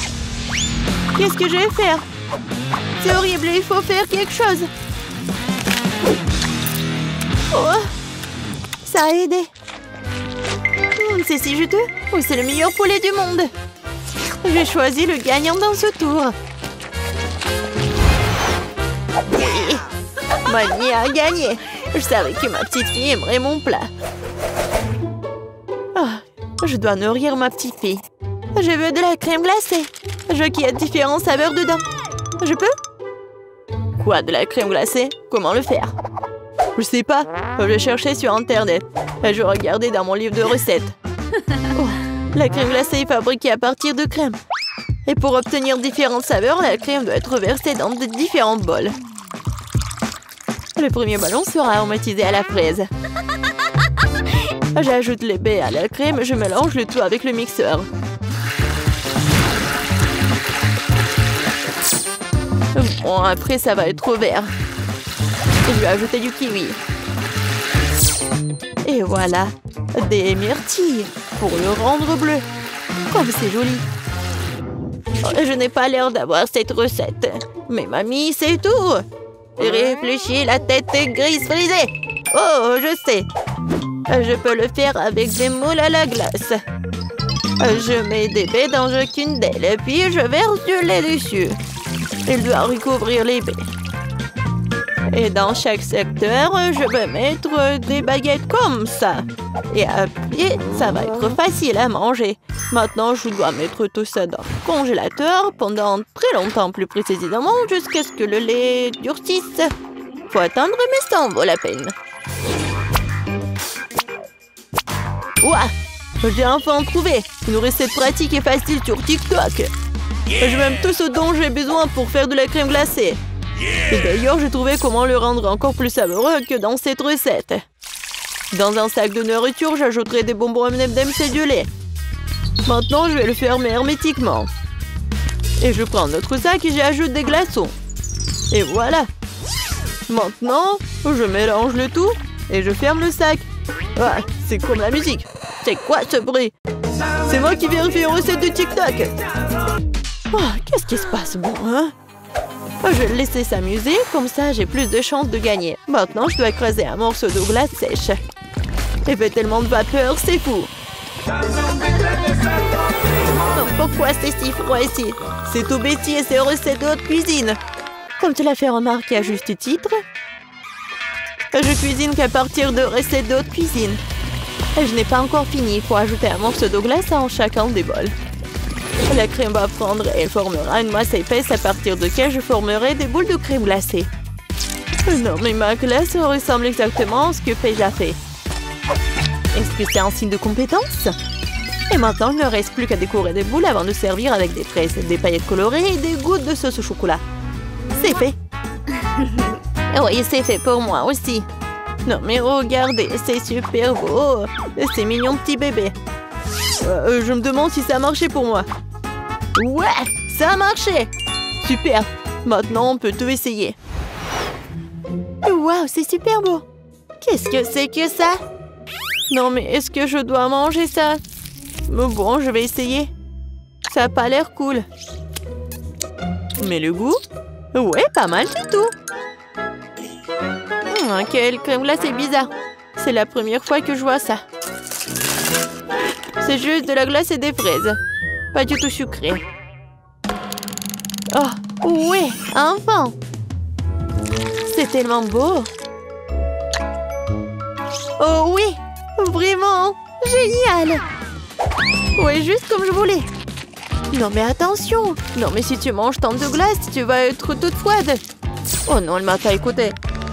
Qu'est-ce que je vais faire? C'est horrible, il faut faire quelque chose. Oh, ça a aidé. C'est si juteux. Oui, c'est le meilleur poulet du monde. J'ai choisi le gagnant dans ce tour. Oui, Bonnie a gagné. Je savais que ma petite fille aimerait mon plat. Oh, je dois nourrir ma petite fille. Je veux de la crème glacée. Je veux qu'il y ait différentes saveurs dedans. Je peux? Quoi, de la crème glacée? Comment le faire? Je sais pas. Je cherchais sur Internet. Je regardais dans mon livre de recettes. Oh, la crème glacée est fabriquée à partir de crème. Et pour obtenir différentes saveurs, la crème doit être versée dans de différents bols. Le premier ballon sera aromatisé à la fraise. J'ajoute les baies à la crème, je mélange le tout avec le mixeur. Bon, après ça va être vert. Je vais ajouter du kiwi. Et voilà, des myrtilles pour le rendre bleu. Comme c'est joli. Je n'ai pas l'air d'avoir cette recette. Mais mamie, c'est tout. Réfléchis, la tête grise frisée. Oh, je sais. Je peux le faire avec des moules à la glace. Je mets des baies dans chacune d'elles, puis je verse du lait dessus. Il doit recouvrir les baies. Et dans chaque secteur, je vais mettre des baguettes comme ça. Et après, ça va être facile à manger. Maintenant, je dois mettre tout ça dans le congélateur pendant très longtemps, plus précisément, jusqu'à ce que le lait durcisse. Faut attendre, mais ça en vaut la peine. Ouah! J'ai enfin trouvé une recette pratique et facile sur TikTok. Je m'aime tout ce dont j'ai besoin pour faire de la crème glacée. Et d'ailleurs, j'ai trouvé comment le rendre encore plus savoureux que dans cette recette. Dans un sac de nourriture, j'ajouterai des bonbons M&M's et du lait. Maintenant, je vais le fermer hermétiquement. Et je prends notre sac et j'y ajoute des glaçons. Et voilà. Maintenant, je mélange le tout et je ferme le sac. Ah, c'est comme la musique. C'est quoi ce bruit? C'est moi qui vérifie une recette de TikTok. Oh, qu'est-ce qui se passe bon, hein? Je vais le laisser s'amuser, comme ça j'ai plus de chances de gagner. Maintenant, je dois écraser un morceau de glace sèche. Il fait tellement de vapeur, c'est fou. Oh, pourquoi c'est si froid ici? C'est tout Betty et ses recettes de haute cuisine. Comme tu l'as fait remarquer à juste titre, je cuisine qu'à partir de recettes de haute cuisine. Et je n'ai pas encore fini, il faut ajouter un morceau de glace en chacun des bols. La crème va fondre et elle formera une masse épaisse à partir de laquelle je formerai des boules de crème glacée. Non, mais ma glace ressemble exactement à ce que Paige a fait. Est-ce que c'est un signe de compétence? Et maintenant, il ne reste plus qu'à décorer des boules avant de servir avec des fraises, des paillettes colorées et des gouttes de sauce au chocolat. C'est fait. Oui, c'est fait pour moi aussi. Non, mais regardez, c'est super beau. C'est mignon petit bébé. Je me demande si ça a marché pour moi. Ouais, ça a marché. Super. Maintenant, on peut tout essayer. Waouh, c'est super beau. Qu'est-ce que c'est que ça? Non, mais est-ce que je dois manger ça? Bon, je vais essayer. Ça n'a pas l'air cool. Mais le goût? Ouais, pas mal du tout. Quelle crème glacée bizarre. C'est la première fois que je vois ça. C'est juste de la glace et des fraises. Pas du tout sucré. Oh, oui, enfin. C'est tellement beau. Oh oui, vraiment, génial. Oui, juste comme je voulais. Non mais attention. Non mais si tu manges tant de glace, tu vas être toute froide. Oh non, elle m'a pas écouté.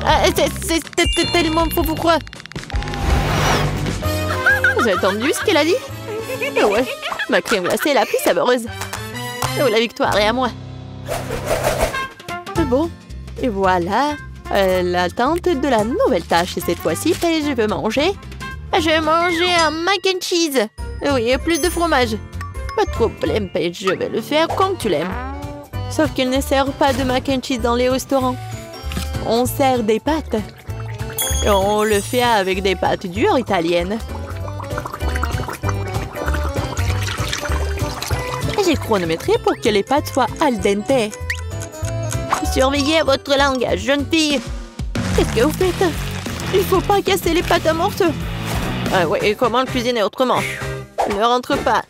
Ah, c'est tellement faux, pourquoi? J'ai entendu ce qu'elle a dit? Oh ouais, ma crème glacée est la plus savoureuse. Oh, la victoire est à moi. Bon, et voilà, l'attente de la nouvelle tâche. Et cette fois-ci, je veux manger. Je vais manger un mac and cheese. Oui, et plus de fromage. Pas de problème, Paige, je vais le faire comme tu l'aimes. Sauf qu'ils ne servent pas de mac and cheese dans les restaurants. On sert des pâtes. Et on le fait avec des pâtes dures italiennes. J'ai chronométré pour que les pâtes soient al dente. Surveillez votre langage, jeune fille. Qu'est-ce que vous faites? Il faut pas casser les pâtes à morceaux. Ah ouais, et comment le cuisiner autrement? Ne rentre pas.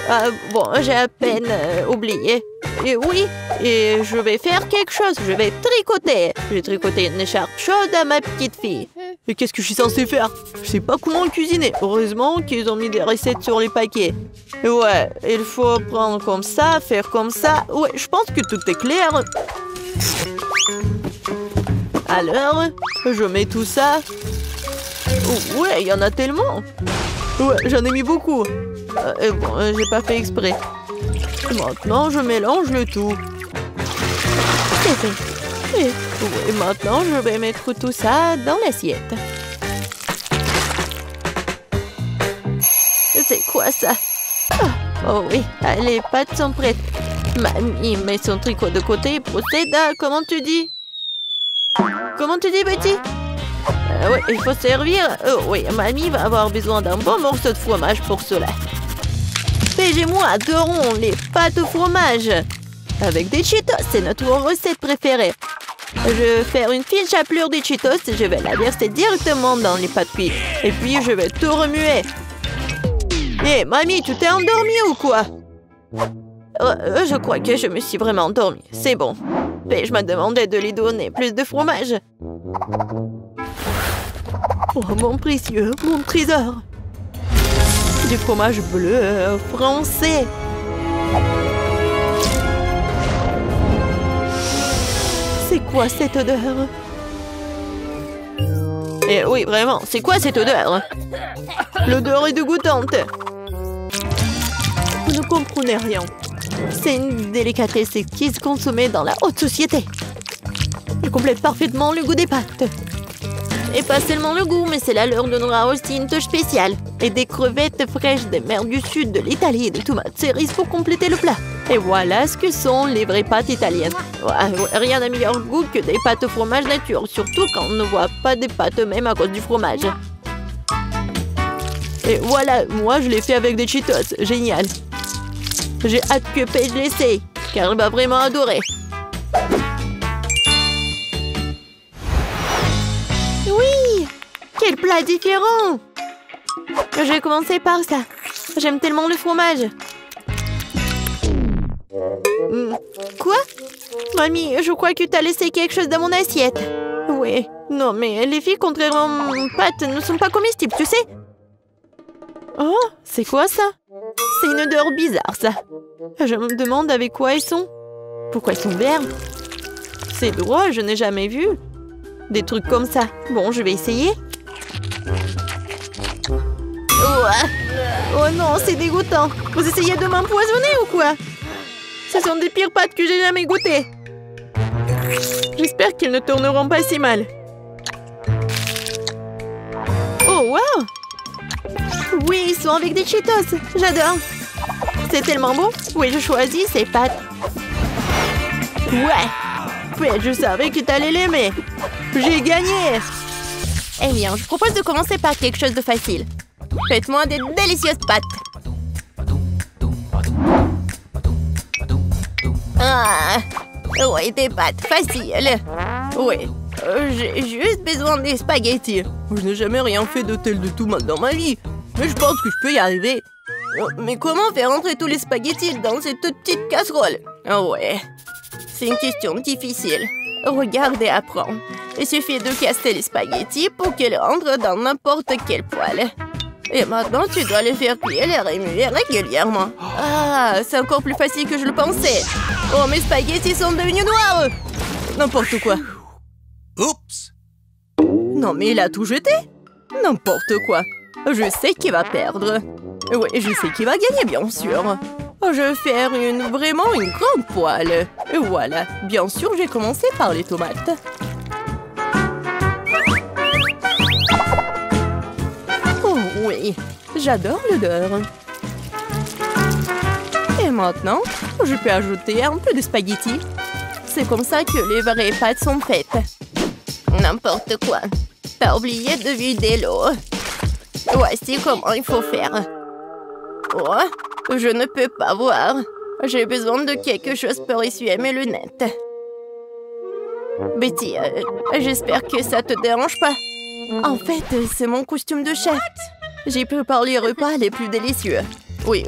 Ah, bon, j'ai à peine oublié. Et oui, et je vais faire quelque chose. Je vais tricoter. J'ai tricoté une écharpe chaude à ma petite fille. Et qu'est-ce que je suis censée faire? Je sais pas comment le cuisiner. Heureusement qu'ils ont mis des recettes sur les paquets. Ouais, il faut prendre comme ça, faire comme ça. Ouais, je pense que tout est clair. Alors, je mets tout ça. Oh, ouais, il y en a tellement. Ouais, j'en ai mis beaucoup. Et bon, j'ai pas fait exprès. Maintenant, je mélange le tout. C'est fait. Et maintenant, je vais mettre tout ça dans l'assiette. C'est quoi ça? Oh oui, les pâtes sont prêtes. Mamie met son tricot de côté et procède à... Comment tu dis? Comment tu dis, Betty? Oui, il faut servir. Oui, Mamie va avoir besoin d'un bon morceau de fromage pour cela. Paige et moi adorons les pâtes au fromage. Avec des Cheetos, c'est notre recette préférée. Je vais faire une fine chapelure des Cheetos et je vais la verser directement dans les pâtes cuites. Et puis, je vais tout remuer. Hé, Mamie, tu t'es endormie ou quoi? Je crois que je me suis vraiment endormie. C'est bon. Mais je me demandais de lui donner plus de fromage. Oh, mon précieux, mon trésor. Du fromage bleu français. C'est quoi cette odeur? Eh oui, vraiment, c'est quoi cette odeur? L'odeur est dégoûtante. Vous ne comprenez rien. C'est une délicatesse exquise consommée dans la haute société. Elle complète parfaitement le goût des pâtes. Et pas seulement le goût, mais cela leur donnera aussi une touche spéciale. Et des crevettes fraîches des mers du sud de l'Italie et des tomates cerises pour compléter le plat. Et voilà ce que sont les vraies pâtes italiennes. Ouais, rien n'a meilleur goût que des pâtes au fromage nature, surtout quand on ne voit pas des pâtes même à cause du fromage. Et voilà, moi je l'ai fait avec des Cheetos, génial. J'ai hâte que Paige l'essaye, car elle va vraiment adorer. Oui! Quel plat différent! Je vais commencer par ça. J'aime tellement le fromage. Quoi? Mamie, je crois que tu as laissé quelque chose dans mon assiette. Oui. Non, mais les filles, contrairement aux pâtes, ne sont pas comestibles, tu sais? Oh, c'est quoi ça? C'est une odeur bizarre, ça. Je me demande avec quoi ils sont. Pourquoi ils sont verts? C'est drôle, je n'ai jamais vu des trucs comme ça. Bon, je vais essayer. Oh non, c'est dégoûtant. Vous essayez de m'empoisonner ou quoi? Ce sont des pires pâtes que j'ai jamais goûtées. J'espère qu'ils ne tourneront pas si mal. Oh, wow! Oui, ils sont avec des Cheetos. J'adore. C'est tellement bon. Oui, je choisis ces pâtes. Ouais, je savais que tu allais l'aimer. J'ai gagné. Eh bien, je propose de commencer par quelque chose de facile. Faites-moi des délicieuses pâtes. Ah, ouais, des pâtes faciles. Oui, j'ai juste besoin des spaghettis. Je n'ai jamais rien fait de tel de tomate dans ma vie. Mais je pense que je peux y arriver. Mais comment faire entrer tous les spaghettis dans cette petite casserole? Ah ouais, c'est une question difficile. Regarde et apprends. Il suffit de casser les spaghettis pour qu'ils entrent dans n'importe quel poêle. Et maintenant, tu dois les faire cuire et les remuer régulièrement. Ah, c'est encore plus facile que je le pensais. Oh, mes spaghettis sont devenus noirs. N'importe quoi. Oups! Non, mais il a tout jeté. N'importe quoi. Je sais qui va perdre. Oui, je sais qui va gagner, bien sûr. Je vais faire vraiment une grande poêle. Et voilà. Bien sûr, j'ai commencé par les tomates. Oh oui, j'adore l'odeur. Et maintenant, je peux ajouter un peu de spaghettis. C'est comme ça que les vraies pâtes sont faites. N'importe quoi. Pas oublier de vider l'eau. Voici comment il faut faire. Oh, je ne peux pas voir. J'ai besoin de quelque chose pour essuyer mes lunettes. Betty, j'espère que ça te dérange pas. En fait, c'est mon costume de chef. J'ai préparé les repas les plus délicieux. Oui.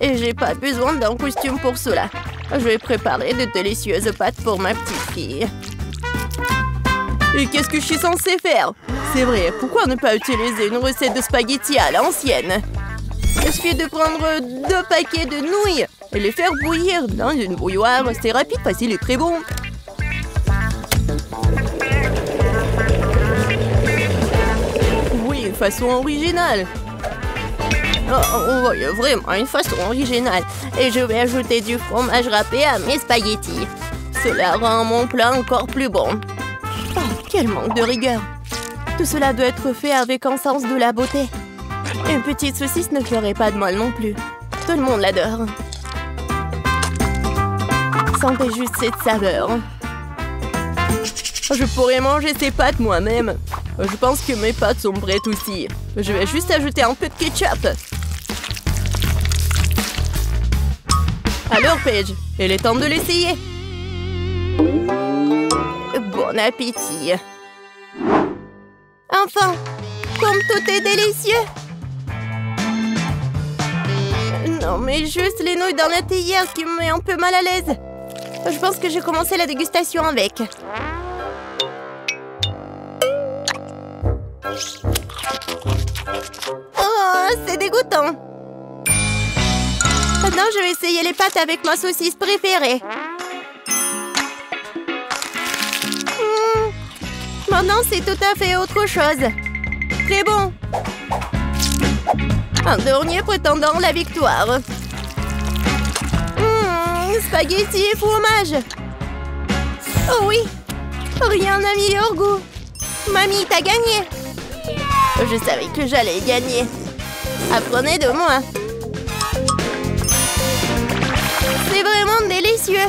Et j'ai pas besoin d'un costume pour cela. Je vais préparer de délicieuses pâtes pour ma petite fille. Et qu'est-ce que je suis censée faire? C'est vrai, pourquoi ne pas utiliser une recette de spaghettis à l'ancienne? Il suffit de prendre 2 paquets de nouilles et les faire bouillir dans une bouilloire. C'est rapide, facile et très bon. Oui, une façon originale. Oh, oui, vraiment, une façon originale. Et je vais ajouter du fromage râpé à mes spaghettis. Cela rend mon plat encore plus bon. Oh, quel manque de rigueur. Tout cela doit être fait avec un sens de la beauté. Une petite saucisse ne ferait pas de mal non plus. Tout le monde l'adore. Sentez juste cette saveur. Je pourrais manger ces pâtes moi-même. Je pense que mes pâtes sont prêtes aussi. Je vais juste ajouter un peu de ketchup. Alors, Paige, il est temps de l'essayer. Bon appétit. Enfin, comme tout est délicieux. non, mais juste les nouilles dans la théière qui me met un peu mal à l'aise. Je pense que j'ai commencé la dégustation avec. Oh, c'est dégoûtant. Maintenant, je vais essayer les pâtes avec ma saucisse préférée. Maintenant, c'est tout à fait autre chose. Très bon. Un dernier prétendant la victoire. Spaghetti et fromage. Oh oui, rien n'a meilleur goût. Mamie, t'as gagné. Je savais que j'allais gagner. Apprenez de moi. C'est vraiment délicieux.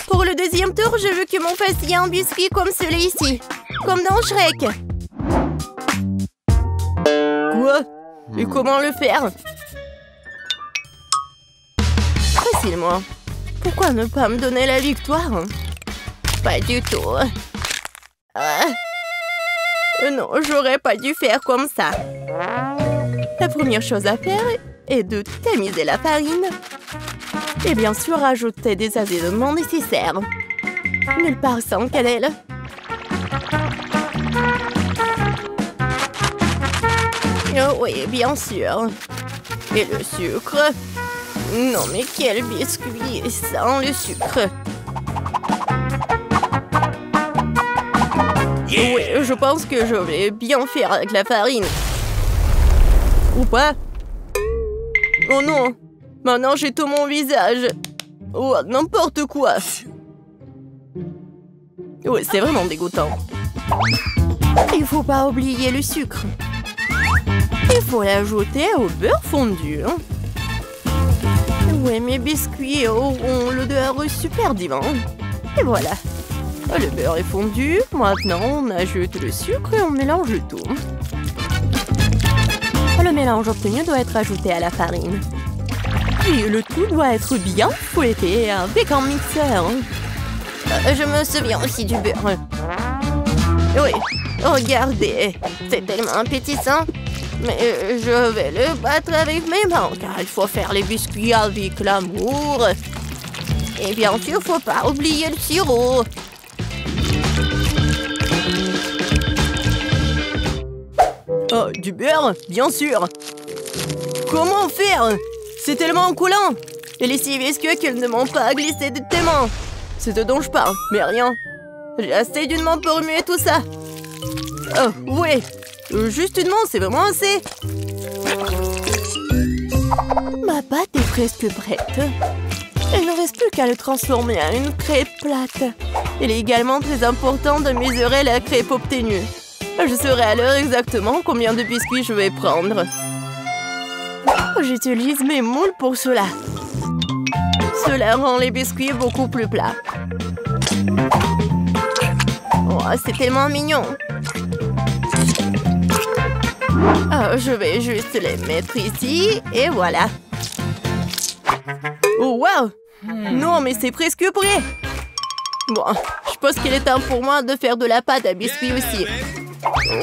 Pour le deuxième tour, je veux que mon fasse un biscuit comme celui-ci. Comme dans Shrek. Quoi? Et comment le faire? Facilement. Pourquoi ne pas me donner la victoire? Pas du tout. Non, j'aurais pas dû faire comme ça. La première chose à faire est de tamiser la farine. Et bien sûr, ajouter des assaisonnements nécessaires. Nulle part sans cannelle. Oh oui, bien sûr. Et le sucre. Non, mais quel biscuit sans le sucre. Oui, je pense que je vais bien faire avec la farine. Ou pas? Oh non! Maintenant, j'ai tout mon visage. Oh, n'importe quoi. Oui, c'est vraiment dégoûtant. Il faut pas oublier le sucre. Il faut l'ajouter au beurre fondu. Oui, mes biscuits auront l'odeur super divin. Et voilà. Le beurre est fondu. Maintenant, on ajoute le sucre et on mélange tout. Le mélange obtenu doit être ajouté à la farine. Et le tout doit être bien fouetté avec un mixeur. Je me souviens aussi du beurre. Oui, regardez. C'est tellement appétissant. Mais je vais le battre avec mes mains, car il faut faire les biscuits avec l'amour. Et bien sûr, faut pas oublier le sirop. Oh, du beurre, bien sûr. Comment faire? C'est tellement coulant. Et les 6 biscuits qu'ils ne m'ont pas glissé de tes mains. C'est ce dont je parle, mais rien. J'ai assez d'une main pour remuer tout ça. Oh, ouais. Juste une main, c'est vraiment assez. Ma pâte est presque prête. Il ne reste plus qu'à le transformer en une crêpe plate. Il est également très important de mesurer la crêpe obtenue. Je saurai alors exactement combien de biscuits je vais prendre. J'utilise mes moules pour cela. Cela rend les biscuits beaucoup plus plats. Oh, c'est tellement mignon. Oh, je vais juste les mettre ici et voilà. Oh, wow! Non, mais c'est presque prêt. Bon, je pense qu'il est temps pour moi de faire de la pâte à biscuits aussi.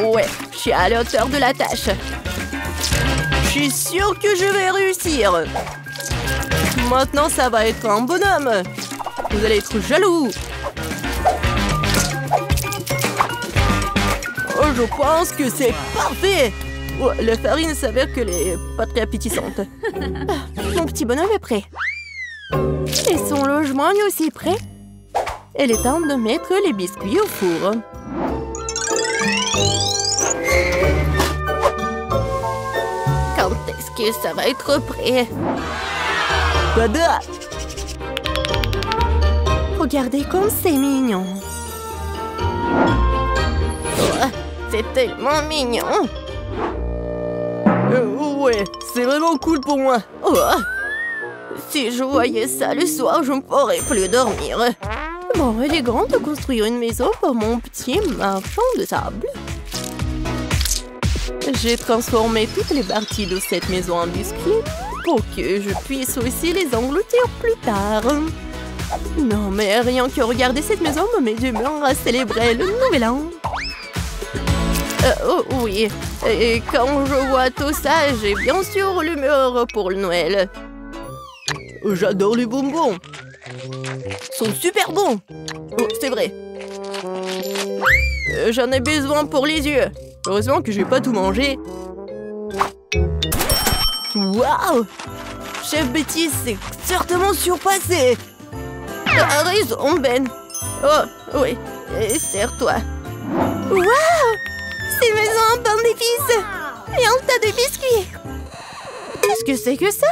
Ouais, je suis à la hauteur de la tâche. Je suis sûre que je vais réussir. Maintenant, ça va être un bonhomme. Vous allez être jaloux. Oh, je pense que c'est parfait. Oh, la farine s'avère qu'elle est pas très appétissante. Mon petit bonhomme est prêt. Et son logement est aussi prêt. Il est temps de mettre les biscuits au four. Quand est-ce que ça va être prêt? Tada! Regardez comme c'est mignon. Oh, c'est tellement mignon. Ouais, c'est vraiment cool pour moi. Oh, si je voyais ça le soir, je ne pourrais plus dormir. Bon, il est grand de construire une maison pour mon petit marchand de sable. J'ai transformé toutes les parties de cette maison en biscuits pour que je puisse aussi les engloutir plus tard. Non, mais rien que regarder cette maison me met d'humeur à célébrer le nouvel an. Oh oui, et quand je vois tout ça, j'ai bien sûr l'humeur pour le Noël. J'adore les bonbons. Ils sont super bons. Oh, c'est vrai. J'en ai besoin pour les yeux. Heureusement que j'ai pas tout mangé. Waouh! Chef Betty s'est certainement surpassé. T'as raison, Ben. Oh, oui. Serre-toi. Waouh! C'est maison en pain d'épices. Et un tas de biscuits. Qu'est-ce que c'est que ça?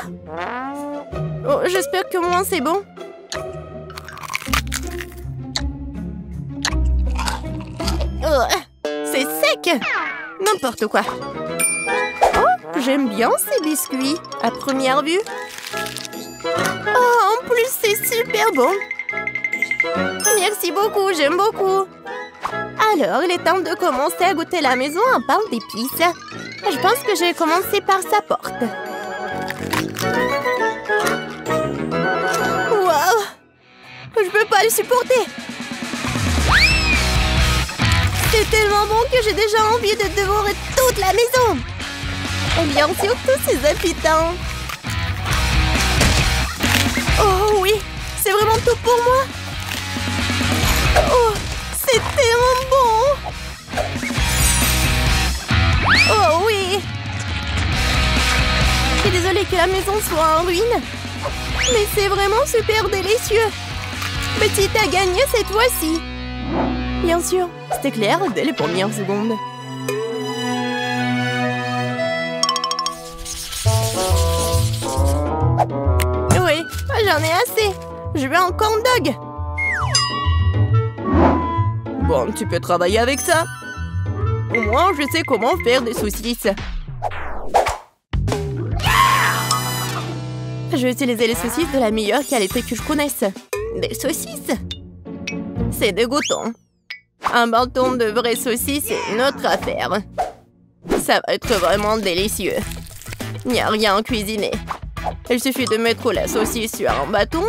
Oh, j'espère que moi c'est bon. Oh, c'est sec. N'importe quoi. Oh, j'aime bien ces biscuits. À première vue. Oh, en plus, c'est super bon. Merci beaucoup, j'aime beaucoup. Alors, il est temps de commencer à goûter la maison en pain d'épices. Je pense que je vais commencer par sa porte. Waouh! Je peux pas le supporter. C'est tellement bon que j'ai déjà envie de dévorer toute la maison. Et bien sûr, tous ces habitants. Oh oui, c'est vraiment tout pour moi. Oh, c'est tellement bon. Oh oui. Je suis désolée que la maison soit en ruine. Mais c'est vraiment super délicieux. Petite a gagné cette fois-ci. Bien sûr, c'était clair dès les premières secondes. Oui, j'en ai assez. Je veux un corn dog. Bon, tu peux travailler avec ça. Au moins, je sais comment faire des saucisses. Je vais utiliser les saucisses de la meilleure qualité que je connaisse. Des saucisses? C'est dégoûtant. Un bâton de vraie saucisse est une autre affaire. Ça va être vraiment délicieux. Il n'y a rien à cuisiner. Il suffit de mettre la saucisse sur un bâton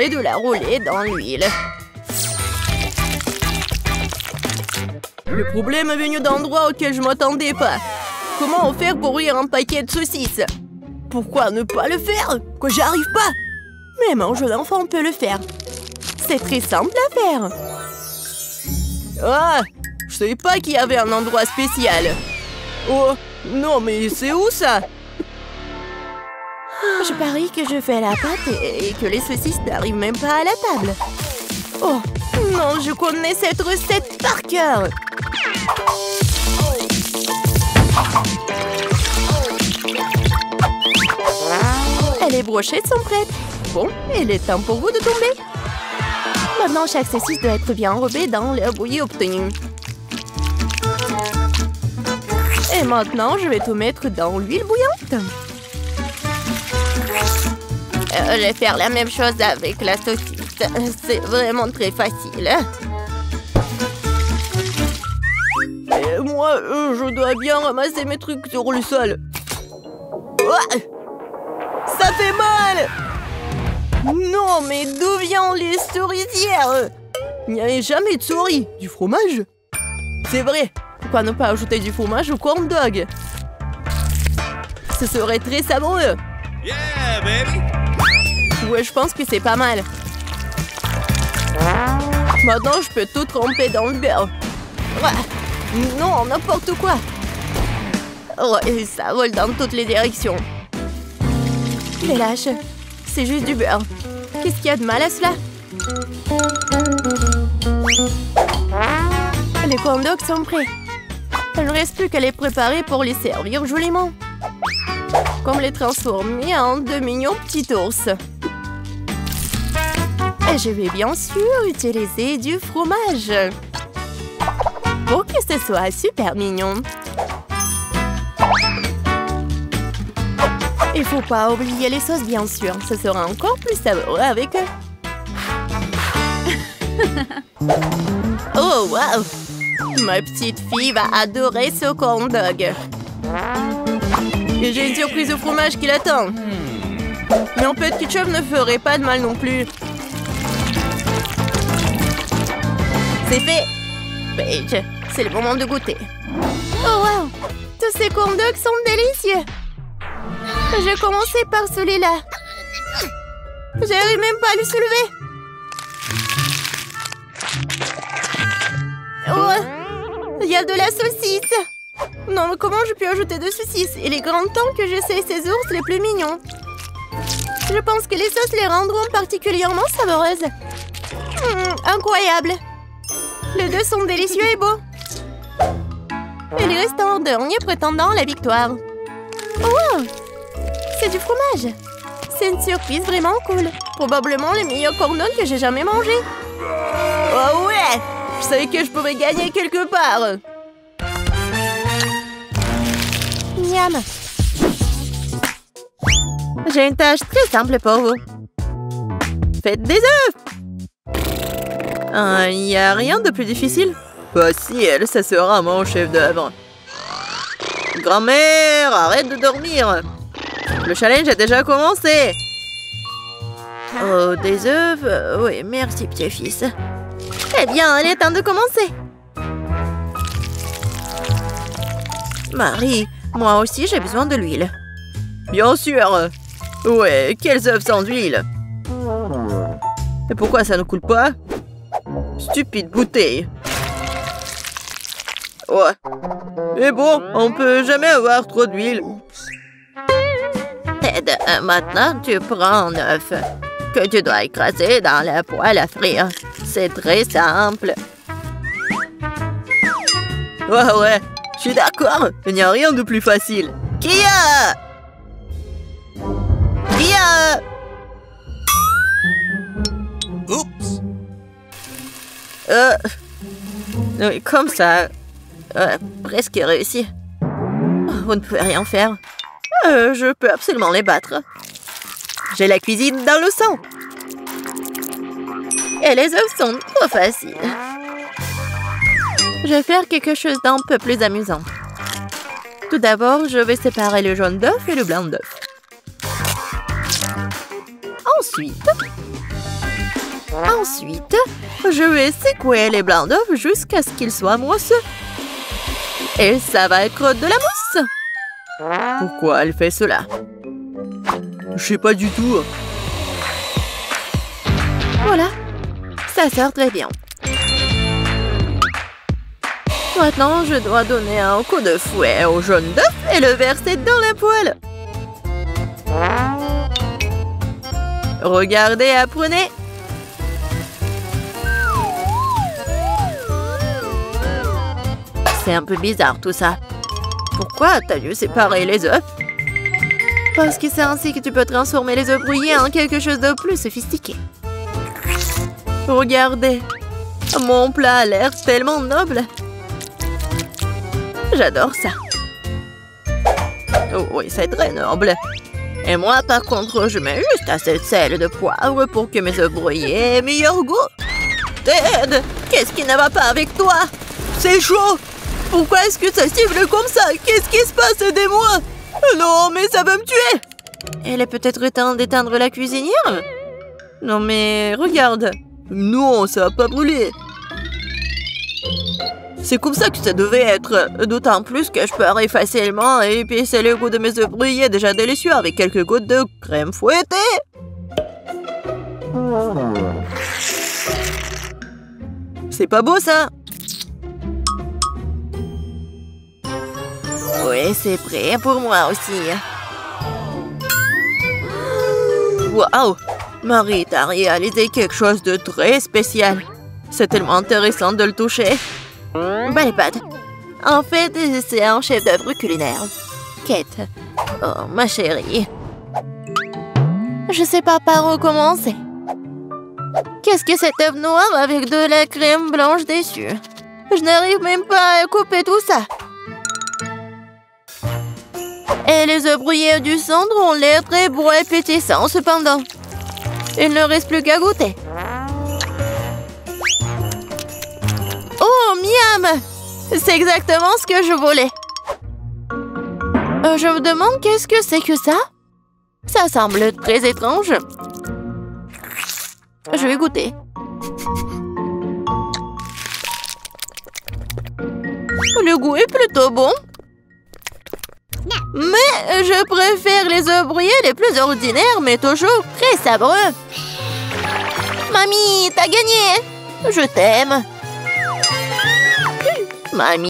et de la rouler dans l'huile. Le problème est venu d'endroits auxquels je ne m'attendais pas. Comment faire pour ouvrir un paquet de saucisses? Pourquoi ne pas le faire? Que j'y arrive pas? Mais mon jeu d'enfant peut le faire. C'est très simple à faire. Ah, je savais pas qu'il y avait un endroit spécial. Oh, non mais c'est où ça? Je parie que je fais la pâte et que les saucisses n'arrivent même pas à la table. Oh, non, je connais cette recette par cœur. Les brochettes sont prêtes. Bon, il est temps pour vous de tomber. Maintenant, chaque saucisse doit être bien enrobée dans le bouillie obtenu. Et maintenant, je vais tout mettre dans l'huile bouillante. Je vais faire la même chose avec la saucisse. C'est vraiment très facile. Et moi, je dois bien ramasser mes trucs sur le sol. Oh, ça fait mal! Non, mais d'où viennent les souricières? Il n'y avait jamais de souris. Du fromage? C'est vrai. Pourquoi ne pas ajouter du fromage au corn dog? Ce serait très savoureux. Yeah, baby! Ouais, je pense que c'est pas mal. Maintenant, je peux tout tremper dans le beurre. Ouais. Non, n'importe quoi. Oh, et ça vole dans toutes les directions. Les lâche. C'est juste du beurre. Qu'est-ce qu'il y a de mal à cela? Les corn dogs sont prêts. Il ne reste plus qu'à les préparer pour les servir joliment. Comme les transformer en de mignons petits ours. Et je vais bien sûr utiliser du fromage. Pour que ce soit super mignon. Il faut pas oublier les sauces, bien sûr. Ce sera encore plus savoureux avec eux. Oh, wow! Ma petite fille va adorer ce corn dog. Et j'ai une surprise au fromage qui l'attend. Mais un peu de ketchup ne ferait pas de mal non plus. C'est fait. Paige, c'est le moment de goûter. Oh wow! Tous ces corn dogs sont délicieux! Je vais commencer par celui-là. J'arrive même pas à le soulever. Oh! Il y a de la saucisse! Non, mais comment je peux ajouter de saucisses? Il est grand temps que j'essaie ces ours les plus mignons. Je pense que les sauces les rendront particulièrement savoureuses. Incroyable! Les deux sont délicieux et beaux. Il reste un dernier prétendant à la victoire. Oh wow! C'est du fromage. C'est une surprise vraiment cool. Probablement les meilleurs corn dogs que j'ai jamais mangés. Oh ouais! Je savais que je pouvais gagner quelque part. Miam! J'ai une tâche très simple pour vous. Faites des œufs! Il n'y a rien de plus difficile? Facile, ça sera mon chef d'œuvre. Grand-mère, arrête de dormir! Le challenge a déjà commencé! Oh, des œufs? Oui, merci, petit-fils. Eh bien, il est temps de commencer. Marie, moi aussi j'ai besoin de l'huile. Bien sûr! Ouais, quels œufs sans huile? Et pourquoi ça ne coule pas? Stupide bouteille! Ouais. Mais bon, on peut jamais avoir trop d'huile. Ted, maintenant tu prends un œuf que tu dois écraser dans la poêle à frire. C'est très simple. Ouais, je suis d'accord. Il n'y a rien de plus facile. Kia! Oups! Oui, comme ça. Presque réussi. Vous ne pouvez rien faire. Je peux absolument les battre. J'ai la cuisine dans le sang. Et les œufs sont trop faciles. Je vais faire quelque chose d'un peu plus amusant. Tout d'abord, je vais séparer le jaune d'œuf et le blanc d'œuf. Ensuite, je vais secouer les blancs d'œuf jusqu'à ce qu'ils soient mousseux. Et ça va être de la mousse. Pourquoi elle fait cela? Je sais pas du tout. Voilà, ça sort très bien. Maintenant, je dois donner un coup de fouet au jaune d'œuf et le verser dans la poêle. Regardez, apprenez. C'est un peu bizarre tout ça. Pourquoi t'as dû séparer les œufs? Parce que c'est ainsi que tu peux transformer les œufs brouillés en quelque chose de plus sophistiqué. Regardez, mon plat a l'air tellement noble. J'adore ça. Oh oui, c'est très noble. Et moi, par contre, je mets juste assez de sel et de poivre pour que mes œufs brouillés aient meilleur goût. Ted, qu'est-ce qui ne va pas avec toi? C'est chaud. Pourquoi est-ce que ça siffle comme ça? Qu'est-ce qui se passe? Aidez-moi! Non, mais ça va me tuer! Il est peut-être temps d'éteindre la cuisinière? Non, mais regarde. Non, ça va pas brûler. C'est comme ça que ça devait être. D'autant plus que je parie facilement et épicer le goût de mes œufs brouillés déjà délicieux avec quelques gouttes de crème fouettée. C'est pas beau, ça? Oui, c'est prêt pour moi aussi. Waouh! Marie, t'as réalisé quelque chose de très spécial. C'est tellement intéressant de le toucher. Bonne pâte. En fait, c'est un chef-d'œuvre culinaire. Kate. Oh, ma chérie. Je sais pas par où commencer. Qu'est-ce que cet œuf noir avec de la crème blanche dessus? Je n'arrive même pas à couper tout ça. Et les œufs brouillés du centre ont l'air très beaux et pétissants cependant. Il ne reste plus qu'à goûter. Oh, miam! C'est exactement ce que je voulais. Je me demande qu'est-ce que c'est que ça? Ça semble très étrange. Je vais goûter. Le goût est plutôt bon. Mais je préfère les œufs brouillés les plus ordinaires, mais toujours très sabreux. Mamie, t'as gagné. Je t'aime. Mamie.